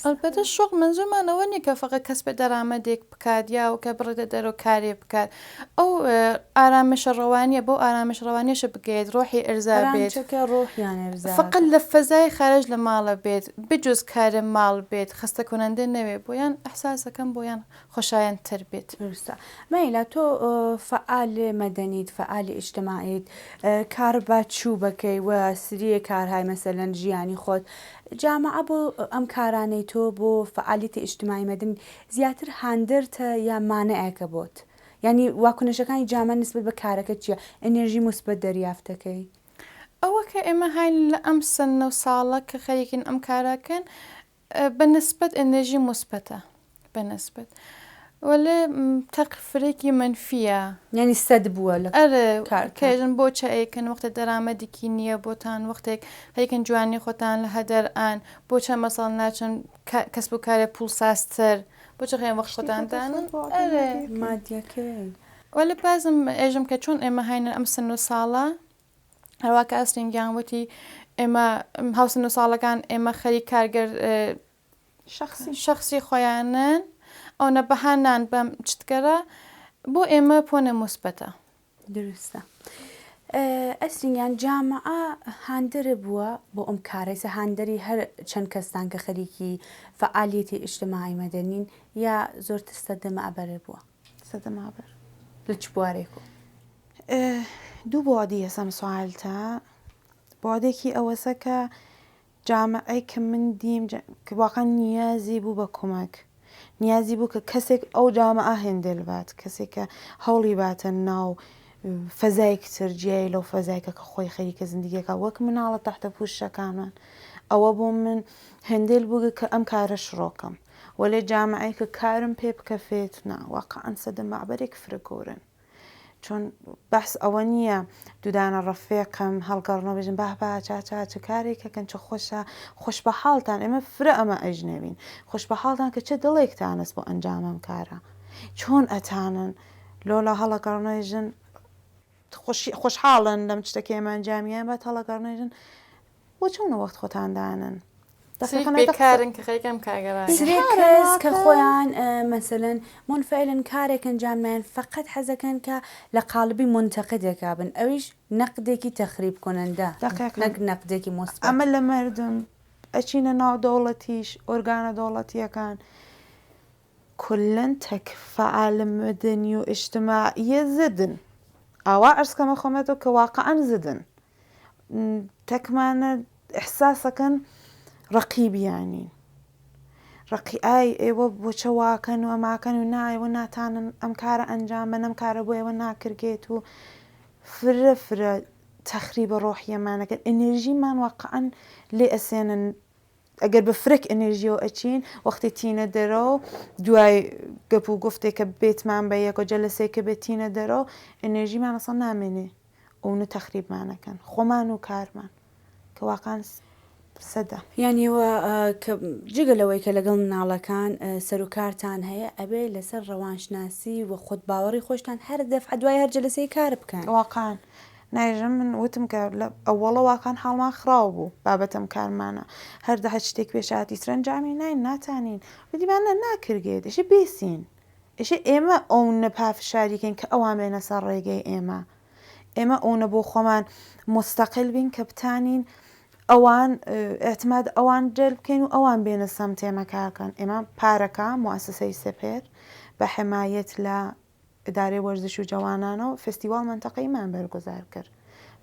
[SPEAKER 3] ئەلبەتە شوق منزومانەوە نیە کە فقط کەس بە دەرامەدێک بکات یا و کە بڕێتە دەرەوە کارێ بکات ئەو ئارامشە ڕەوانیە بۆ ئارامش ڕەوانیشە بگەیت ڕۆحی ئەرزا بێت فقط لە فەزای خارج لە ماڵە بێت بجوز کارە ماڵ بێت خستە کۆنەندە نەوێ بۆیان ئەحساسەکەم بۆیان خۆشایەن تر بێت
[SPEAKER 1] مەیلا تۆ فعال مەدەنیت فعالی ئیجتماعیت کار بە چوو بەکەی وە سریە کارهای مەسەلەن ژیانی خۆت جامعە بۆ ئەم کارانەی تۆ بۆ فعالیتی ئیجتماعی مەدەن زیاتر هاندرتە یا مانەیەکە بۆت ینی واکنشەکانی جامعە نسبت بە کارەکە چییە ئەنێژی مثبت دەریافتەکەی
[SPEAKER 3] ئەوە کە ئێمە هاین لە ئەم سنە و ساڵە کە خەریکین ئەم کاراکەن بە نسبەت ئەنێژی مثبتە بە نسبەت وەلێ تەقفرێکی منفیە
[SPEAKER 1] یعنی سەد بووە لە
[SPEAKER 3] کارکەژن بۆ چەیەکن وەختە دەرامەدیکی نییە بۆتان وەختێک هەیەکن جوانی خۆتان لە هەدەرئان بۆ چە مەساڵ ناچن کەس بوو کارێ پول ساستر بۆ چ خێن وەخت خۆتاندانن
[SPEAKER 1] مادیەکەی
[SPEAKER 3] وەلێ بازم ئێژم کە چۆن ئێمە هاینە ئەم سن و ساڵە هەروواکە ئەستنگیان وتی ئێمە هاوسن و ساڵەکان ئێمە خەری کارگەر شخصی خۆیانن ئەو نەبەهانان بەم چتگەرە بۆ ئێمە پۆنە مثبەتە
[SPEAKER 1] دروستە ئەسرینیان جامعە هاندەرە بووە بۆ ئەم کارەیسە هاندەری هەر چەند کەستان کە خەریکی فعالیەتی ئیجتماعی مەدەنین یا زۆرتر سەدەمەعبەرە بووە
[SPEAKER 2] سەدەمەعبەر
[SPEAKER 1] لە چ بوارێک
[SPEAKER 2] دوو بۆدی هەسەم سوالتە بۆدێکی ئەوەسە کە جامعەی کە من دیم واقعا نیازی بوو بە کۆمەک نیازی بوو کە کەسێک ئەو جامعە هێندێل بات کەسێک کە هەوڵی باتە ناو فەزایەکتر جیای لەو فەزایکە کە خۆی خەریکە زندگیەکە وەک مناڵە تەحتە پوشەکانمان ئەوە بۆ من هێندێل بوو کە ئەم کارە شڕۆکەم وەلێ جامعەیە کە کارم پێ بکەفێت واقعەن سەدە معبەرێک فرەگۆرن چۆن بەحس ئەوە نییە دوودانە ڕەفێقم هەڵگەڕنەوە بێژن با چاچ کارێکەکەن چه خۆشە خۆش بە حاڵتان ئێمە فرە ئەمە ئەژنەوین خۆش بە حاڵتان کە چه دڵێکتانست بۆ ئەنجامم کارە چۆن ئەتانن لۆلا هەڵەگەڕنەژن خۆشحاڵن لەم شتێکی ئێمە ئەنجامیان بە هەڵەگەڕنەژن بۆ چۆنە وەخت خۆتاندانن
[SPEAKER 3] کارن کە خەیکەم کاگەڕای
[SPEAKER 1] سرێ کەس کە خۆیان مەسەلەن منفعلن کارێک ئەنجامیان فقط حەزەکەن کە لە قالبی منتەقدێکا بن ئەویش نەقدێکی تەخریب کننده نەک نەقدێکی مثبت
[SPEAKER 2] ئەمە لە مردم ئەچینە ناو دەوڵەتیش ئۆرگانە دەوڵەتیەکان كلن تك فعال مدني واجتماعي زدن أو أرس كما خمتو كواقعا زدن تكمان إحساسك رقيب يعني رقي ايوه بوشوا كانوا وما كانوا ناي وناتان أمكار أنجام من أمكار بوي وناكر جيتو فر تخريب روحية معنا كان إنرجي من واقعا لأسانا ئەگەر بە فرێک ئەنێژیەوە ئەچین وەختی تینە دەرەوە دوای گەپ و گفتێکە بێتمان بە یەک جەلسەیەکە بێتینە دەرەوە ئەنێژیمان ئەسڵ نامێنێ ئەوە تەخریبمانەکەن خۆمان و کارمان کە واقعان سەدا
[SPEAKER 1] یانیوە جگەلەوەی کە لەگەڵ مناڵەکان سەرۆکارتان هەیە ئەبێ لەسەر ڕەوانشناسی و خۆت باوەڕی خۆشتان هەر دەفعە دوای هەر جەلسەی کار بکەن
[SPEAKER 2] واقعان ناژم من وتم کە ئەوەڵە واکان حاڵمان خراو بوو بابەتم کارمانە هەردە هەر شتێک پێشاتی سرنجامی نین ناتانین ویدیمانە ناکرگێت ئێشە بێسین ئێشە ئێمە ئەو نەپافشاریکەین کە ئەوان بێنە سەر ڕێگەی ئێمە ئەوە بۆ خۆمان مستەقل بین کە بتانین ئەوان ئەتماد ئەوان جەلب بکەین و ئەوان بێنە سەم تێمەکارکەن ئێمە پارەکە موسسەی سپێر بە حمایەت لە ئدارەی وەرزش و جوانانەوە فستیواڵ منتەقەیمان بەرگوزار کرد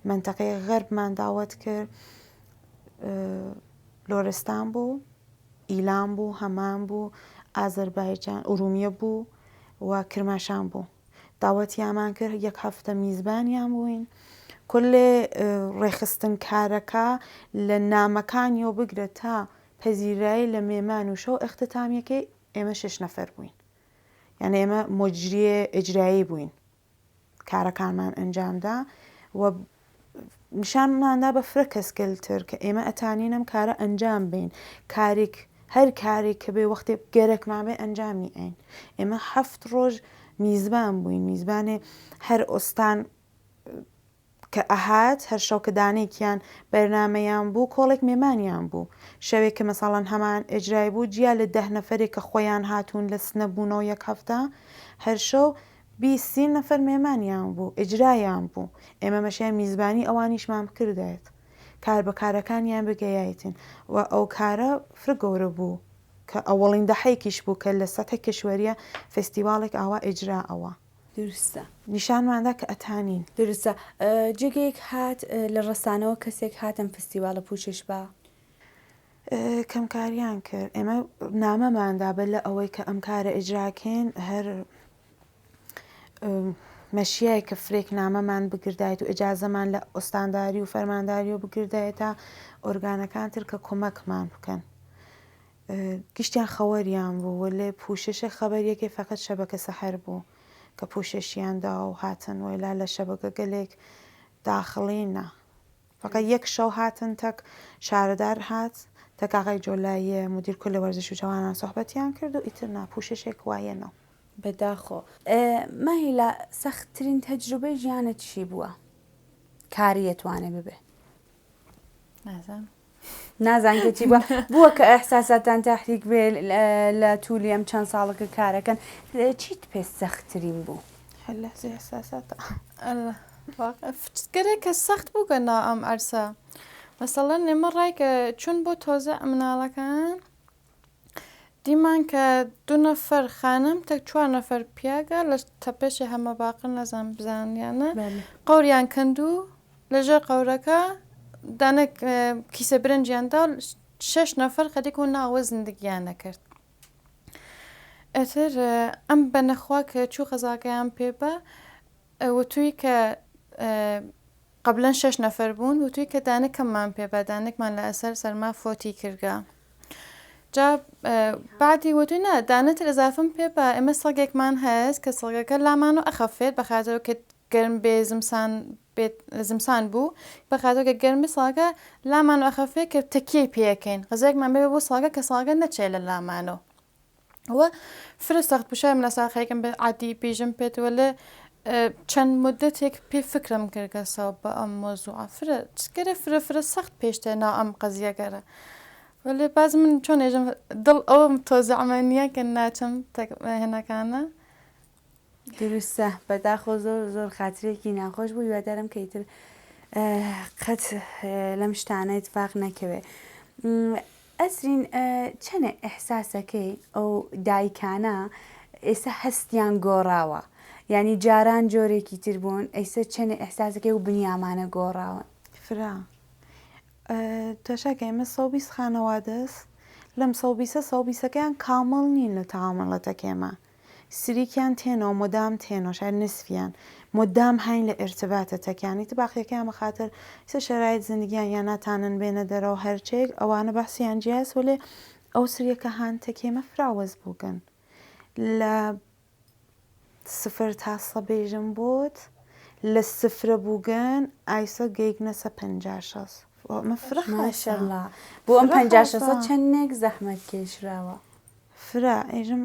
[SPEAKER 2] منتەقەی غەربمان داوەت کرد لۆرستان بوو ئیلان بوو هەمان بوو ئازەربایجان ئورومیە بوو و کرماشان بوو داوەتیامان کرد یەک هەفتە میزبانیان بووین کلێ ڕێخستن کارەکە لە نامەکانیەوە بگرە تا پەزیرایی لە مێمان و شەو ئەختتامیەکەی ئێمە 6 نەفەر بووین یعنی ئێمە مجریە ئجرایی بووین کارەکانمان ئەنجامدا و نیشانماندا بە فرە کەسکەلتر کە ئێمە ئەتانینم کارە ئەنجام بین کارێک هەر کارێک کە بێ وەختێ گەرەکمان بێ ئەنجامی ئەین ئێمە 7 ڕۆژ میزبان بووین میزبانێ هەر ئۆستان کە ئەهات هەر شەوکەدانێکیان بەرنامەیان بوو کۆڵێک مێمانیان بوو شەوێک کە مەساڵەن هەمان ئەجرای بوو جیا لە 10 نەفرێک کە خۆیان هاتوون لە سنەبوونەوە یەک هەفتە هەر شەو 20 نەفەر مێمانیان بوو ئەجرایان بوو ئێمە مەشیان میزبانی ئەوانیشمان بکردایەت کار بە کارەکانیان بگەیایەتین و ئەو کارە فرە گەورە بوو کە ئەوەڵین دەحەیەکیش بوو کە لە سەتە کشوەریە فستیواڵێک ئاوا ئەجرا ئەوە
[SPEAKER 1] درستە
[SPEAKER 2] نیشانماندا کە ئەتانین
[SPEAKER 1] درستە جێگەیەک هات لە ڕستانەوە کەسێک هاتم فستیواڵە پوشش بە
[SPEAKER 2] کەمکاریان کرد ئێمە نامەماندا بە لە ئەوەی کە ئەم کارە ئیجراکەین هەر مەشیای کە فرێک نامەمان بگردایت و ئجازەمان لە ئۆستانداری و فەرمانداری و بگردایەتە ئۆرگانەکان تر کە کۆمەکمان بکەن گشتیان خەوەریان بوو لێ پوششە خەبەریەکی فقط شەبەکە سەحەر بوو کە پوششیاندا و هاتن ویلا لە شەبەکە گەلێک داخڵینە فقط یەک شەو هاتن تەک شارەدار هات تەکاغای جۆلاییە مدیر کل وەرزش و جوانان سۆحبەتیان کرد و ئیتر پوششێک وایەنەوە
[SPEAKER 1] بەداخۆ ماهی لە سەختترین تەجروبەی ژیانت چی بووە کاری ئەتوانێ ببێ نازانکە چی بووە کە ئەحساساتان تاحریک بێ لە توولی ئەم چەند ساڵەکە کارەکەن چیت پێ سەختترین بوو
[SPEAKER 2] هەلا ئەحساساتە
[SPEAKER 3] گەرێک کە سەخت بووگە نا ئەم ئەرسە مەسەڵەن ئێمە ڕایکە چون بۆ تۆزە مناڵەکان دیمان کە 2 نەفەر خانم تەک 4 نەفەر پیاگە لە تەپێشی هەمە باقر نەزان بزانیانە قەوریان کەندوو لەژێر قەورەکە دانێک کیسە برنجیاندا 6 نەفەر خەریک و ناوە زندگیان نەکرد ئەتر ئەم بەنەخوا کە چوو قەزاکەیان پێ بە وتووی کە قبلەن 6 نەفەر بوون وتووی کە دانێکەممان پێ بە دانێکمان لە ئەسەر سەرما فۆتی کردگە جا بعدی وتونا دانت الإضافة بيبا إما سرقك مان هاز كسرقك لا مانو أخفت بخاطر كجرم بزمسان بيت زمسان بو بخاطر كجرم سرقة لا مانو أخفت كتكي بيكين غزاك ما بيبو سرقة كسرقة نتشيل لا مانو هو فرستخت بشاي من أساخي كم عادي بيجم بيت ولا چند مدت هيك بي فكرة مكرقة صوب أم موضوع فرا سخت بيشتنا أم قضية كره ولی باز من چون ایجم دل أو توزع منیه که ناتم هنا كان
[SPEAKER 1] دروستە بەداخۆ زۆر خاترێکی ناخۆش بوو هیوادارم کە ئیتر قەت لەم شتانە اتفاق نەکەوێ. ئەسرین چەنە ئەحساسەکەی ئەو دایکانە ئێستا هەستیان گۆڕاوە، یعنی جاران جۆرێکی تر بوون ئەیستا چەنە ئەحساسەکەی و بنیامانە گۆڕاوە؟
[SPEAKER 2] فرا تۆشەکە ئێمە سەوبیست خانەوا دەست لەم سەوبیسەکەیان کامەڵ نین لە تەعامڵەتەکێمە سریکیان تێنەوە مۆدام تێنەوە شاید نسفیان مۆدام هاین لە ئێرتباتەتەکیانی تە باقیەکەیان بەخاتر سە شەرایط زندگیان یان ناتانن بێنە دەرەوە هەرچێک ئەوانە بەحسییان جیاز وەلێ ئەو سریەکە هاان تەکێمە فراوەز بووگەن لە 0 تا 100 بێژم بۆت لە 0 بووگەن ئایسە گەیگنە سە 50-60
[SPEAKER 1] ماشەڵڵا بۆ ئەم 50 چەندێک زەحمەت کێشراوە.
[SPEAKER 2] فرا ئێژم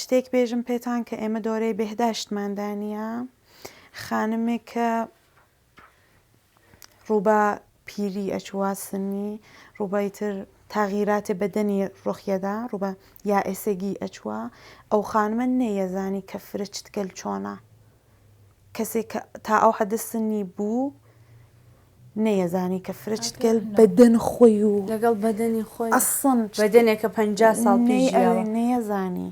[SPEAKER 2] شتێک بێژم پێتان کە ئێمە دۆرەی بێهداشتماندانیە خانمێک کە ڕووبە پیری ئەچوا سنی ڕووبەیتر تاغیراتێ بەدەنی ڕۆخیەدا ڕووبە یا ئێسێگی ئەچوا ئەو خانمە نەیەزانی کە فرە چتگەل چۆنە کەسێک تا ئەو حەدە سنی بوو نەیەزانی کە فرە چتگەل بەدەن خۆی و
[SPEAKER 1] لەگەڵ بەدەنی خۆی
[SPEAKER 2] ئەسڵ
[SPEAKER 1] بەدەنێکە 50 ساڵ پێش
[SPEAKER 2] نەیەزانی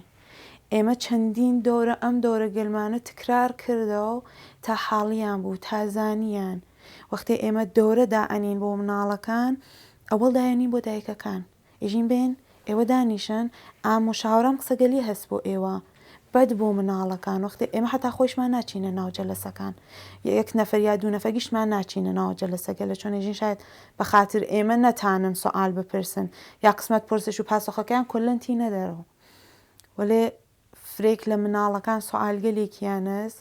[SPEAKER 2] ئێمە چەندین دۆرە ئەم دۆرە گەلمانە تکرار کردەوە تا حاڵیان بوو تازانیان وەختێ ئێمە دۆرەدا ئەنین بۆ مناڵەکان ئەوەڵ دایانی بۆ دایکەکان ئێژین بێن ئێوە دانیشن ئام مشاورەم قسەگەلی هەست بۆ ئێوە بەد بۆ مناڵەکان وەختێ ئێمە حتا خۆشمان ناچینە ناو جەلەسەکان یەک نەفەر یا دوو نەفەگیشمان ناچینە ناو جەلەسەکە لە چۆن ئێژین شاید بەخاتر ئێمە نەتانن سوال بپرسن یا قسمەت پرسش و پاسەخەکەیان کولەنتی نەدەرەوە وەلێ فرێک لە مناڵەکان سوالگەلێکیانەز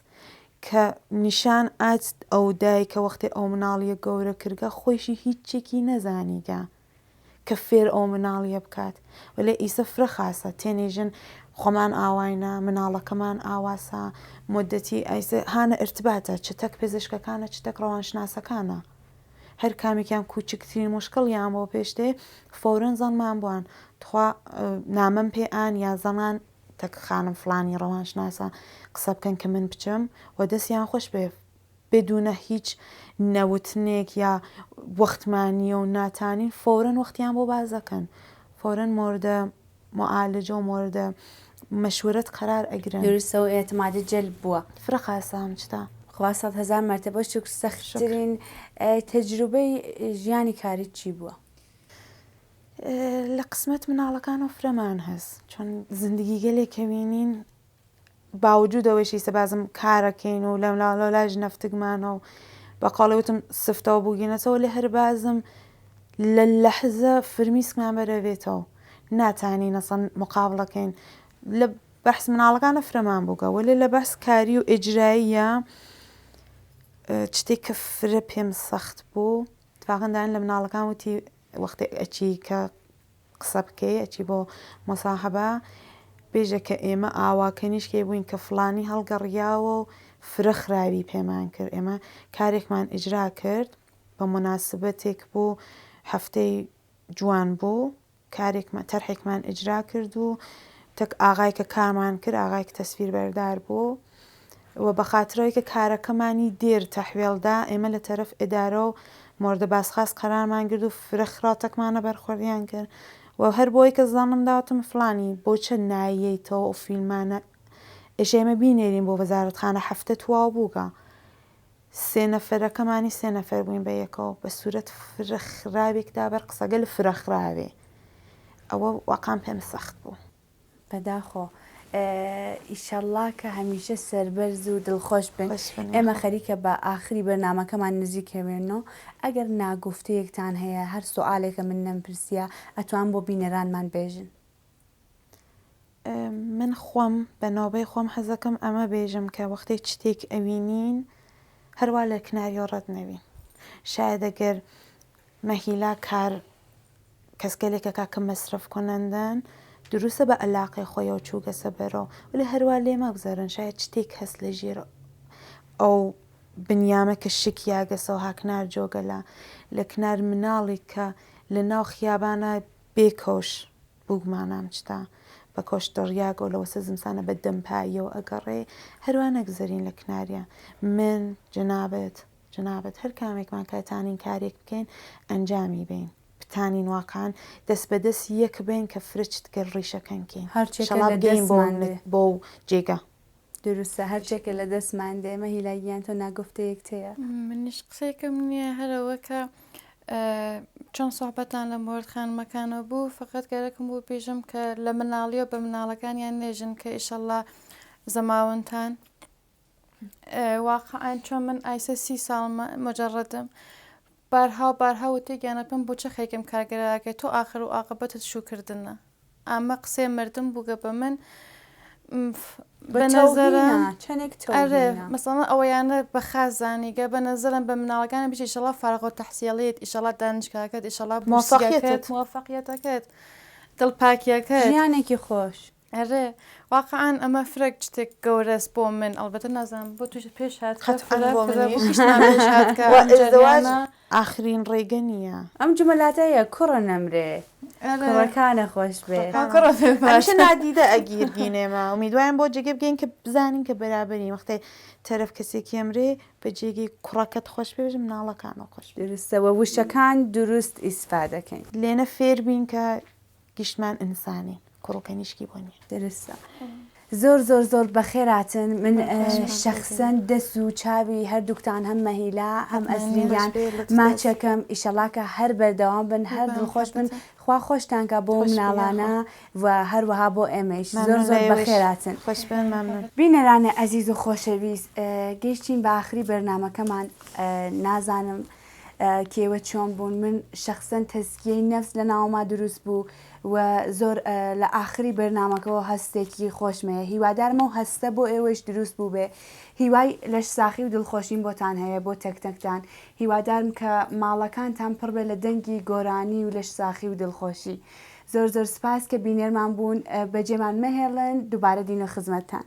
[SPEAKER 2] کە نیشان ئاچ ئەو دایکە وەختێ ئەو مناڵیە گەورە کردگە خۆشی هیچێکی نەزانیگە کە فێر ئەو مناڵیە بکات وەلێ ئیسە فرە خاسە تێنێژن خۆمان ئاواینە مناڵەکەمان ئاواسە مدەتی ئایسە هانە ئرتباتە چتەک پێزشکەکانە چتەک ڕەوانشناسەکانە هەر کامێکیان کوچکترین مشکڵیان بۆ پێشتێ فۆرن زەنمان بووان تخوا نامەم پێ ئان یا زەمان تەک خانم فلانی ڕەوانشناسە قسە بکەن کە من بچم و دەستیان خۆش بێ بدونە هیچ نەوتنێک یا وەختمانیە و ناتانین فۆرن وەختیان بۆ بازەکەن فۆرن مۆردە معالجە و مۆردە مەشورەت قەرار ئەگرن
[SPEAKER 1] دروستەوە ئێتمادی جەلب بووە
[SPEAKER 2] فرە خاسام چتا
[SPEAKER 1] خوا 100,000 مرتبە شکر. سەختترین تەجروبەی ژیانی کاریت چی بووە؟
[SPEAKER 2] لە قسمەت مناڵەکان و فرەمان هەست چۆن زندگی گەلێکەوینین باوجودەوەشی سەبازم کارەکەین و لەم لاژ نەفتگمانە و بەقاڵێوتم سفتەوە بووگینەتەوە لە هەر بازم لە لەحزە فرمیسکمان بەرەوێتەوە ناتانی نەسەن مقابڵەکەین لە بەحس مناڵەکانە فرەمان بووگە وەلێ لە بەس کاری و ئیجراییە شتێک کە فرە پێم سەخت بوو تفاقەندان لە مناڵەکان وتی وەختی ئەچی کە قسە بکەی ئەچی بۆ مەساحەبە بێژە کە ئێمە ئاواکەنیشکێ بووین کە فلانی هەڵگەڕیاوە و فرە خراوی پێمان کرد ئێمە کارێکمان ئیجرا کرد بە مناسبەتێک بوو هەفتەی جوان بوو کارێکمان تەرحێکمان ئیجرا کرد و تەک ئاغای کە کارمان کرد ئاغای کە تەسویر بەردار بوو و بە خاترەوەی کە کارەکەمانی دێر تەحوێڵدا ئێمە لە تەرەف ئێدارە و مۆردە باسخاس قەرارمان کرد و فرە خراوەتێکمانە بەرخۆردیان کرد و هەر بۆی کە زانم داوتم فلانی بۆ چە نایەیتەوە و فیلمانە ئێش ئێمە بینێرین بۆ وەزارەتخانە هەفتە تواو بووگە 3 نەفەرەکەمانی 3 نەفەر بووین بە یەکەوە بە سوورەت فرە خراوێکدا بەر قسەگە لە فرە خراوێ ئەوە واقعام پێم سەخت بوو.
[SPEAKER 1] بەداخۆ ئیشەڵڵا کە هەمیشە سەربەرز و دڵخۆش بن.
[SPEAKER 2] خۆش بن.
[SPEAKER 1] ئێمە خەریکە بە ئاخری بەرنامەکەمان نزیکەوێنەوە. ئەگەر ناگفتەیەکتان هەیە هەر سوالێکە من نەمپرسیە ئەتوان بۆ بینەرانمان بێژن.
[SPEAKER 2] من خۆم بە ناوبەی خۆم حەزەکەم ئەمە بێژم کە وەختێک شتێک ئەوینین هەروە لە کناریۆ ڕەت نەوین. شاید ئەگەر مەهیلا کار کەسگەلێکەکە کە مەسرف کۆنەندەن دروستە بە ئەلاقی خۆی و چووگەسە بەرەوە ولی هەروە لێمە بگذارن شاید شتێک هەست لە ژێر ئەو بنیامە کە شک یاگەسەوە هاکنار جۆگەلا لە کنار مناڵی کە لە ناو خیابانە بێکۆش بووگمانام چتا بە کۆشتۆڕیاگە و لەوەسە زمسانە بە دەمپاییەوە ئەگەڕێ هەروە نەگزەرین لە کناریە من جنابەت هەر کامێکمان کاتانین کارێک بکەین ئەنجامی بین بتانین واقعان دەست بەدەست یەک بین کە فرچت گەر ڕیشەکەنکەین
[SPEAKER 1] هەرچێک
[SPEAKER 2] بۆ جێگا
[SPEAKER 1] دروستە هەرچێکە لە دەستمان دێمە هیلاییان تۆ ناگفتەیەک تەیە.
[SPEAKER 3] منیش قسێکم نییە هەرەوە کە چۆن سوحبەتان لە مۆردخانمەکانەوە بوو فقط گەرەکم بوو بێژم کە لە مناڵیەوە بە مناڵەکانیان نێژن کە ئیشەڵڵا زەماوەندتان واقعان چۆن من ئایسە 30 ساڵ مەجەڕەدم بارها و تێگیانەکەم بۆ چه خێکم کارگەراکە تۆ ئاخر و عاقبەتت شوکردنە ئەمە قسێ مردم بووگە بە من بەنەزەرم مەسەڵەن ئەوەیانە بە خازانیگە بە نەزەرم بە مناڵەکانە بچ ئیشەڵا فارغ التەحصیلیت ئیشەڵا دانیشگاکەت ئیشەڵا موفەقیەتەکەت دڵپاکیەکەت
[SPEAKER 1] ژیانێکی خۆش.
[SPEAKER 3] ئەرێ واقعان ئەمە فرێک شتێک گەورەست بۆ من ئەڵبەتە نازانم بۆ توش پێش هات
[SPEAKER 2] ئاخرین ڕێگە نییە
[SPEAKER 1] ئەم جملاتەیە کوڕە نەمرێ کوڕەکانە خۆش بێ
[SPEAKER 2] نادیدە ئەگیر بینێمە ئومیدوایم بۆ جێگە بگەین کە بزانین کە بەرابری وەختەی تەرەف کەسێکی ئەمرێ بە جێگەی کوڕەکەت خۆش بێژم مناڵەکانەوە خۆش
[SPEAKER 1] درستەوە وشەکان دروست ئیسفا دەکەین
[SPEAKER 2] لێنە فێر بین کە گشتمان ئینسانی کوڕەکەنیشکی بۆ نیە
[SPEAKER 1] درستە. زۆر بەخێراتن من شەخسەن دەست و چاوی هەردووکتان هەم مەهیلا هەم ئەسلیان ماچەکەم ئیشەڵاکە هەر بەردەوام بن هەر دڵخۆش بن خوا خۆشتانکە بۆ مناڵانە و هەروەها بۆ ئێمەش زۆر بەخێراتن بینەرانە ئەزیز و خۆشەویست گەیشتین بە ئاخری بەرنامەکەمان نازانم کێوە چۆن بوون من شخصەن تەزکیەی نەفس لە ناوما دروست بوو و زۆر لە ئاخری بەرنامەکەەوە هەستێکی خۆشمەیە هیوادارمە و هەستە بۆ ئێوەش دروست بوو بێ هیوای لەش ساخی و دڵخۆشین بۆتان هەیە بۆ تەکتەکتان هیوادارم کە ماڵەکانتان پڕ بێ لە دەنگی گۆرانی و لەش ساخی و دڵخۆشی زۆر سپاس کە بینێرمان بوون بەجێمان مەهێڵن دووبارە دینە خزمەتتان.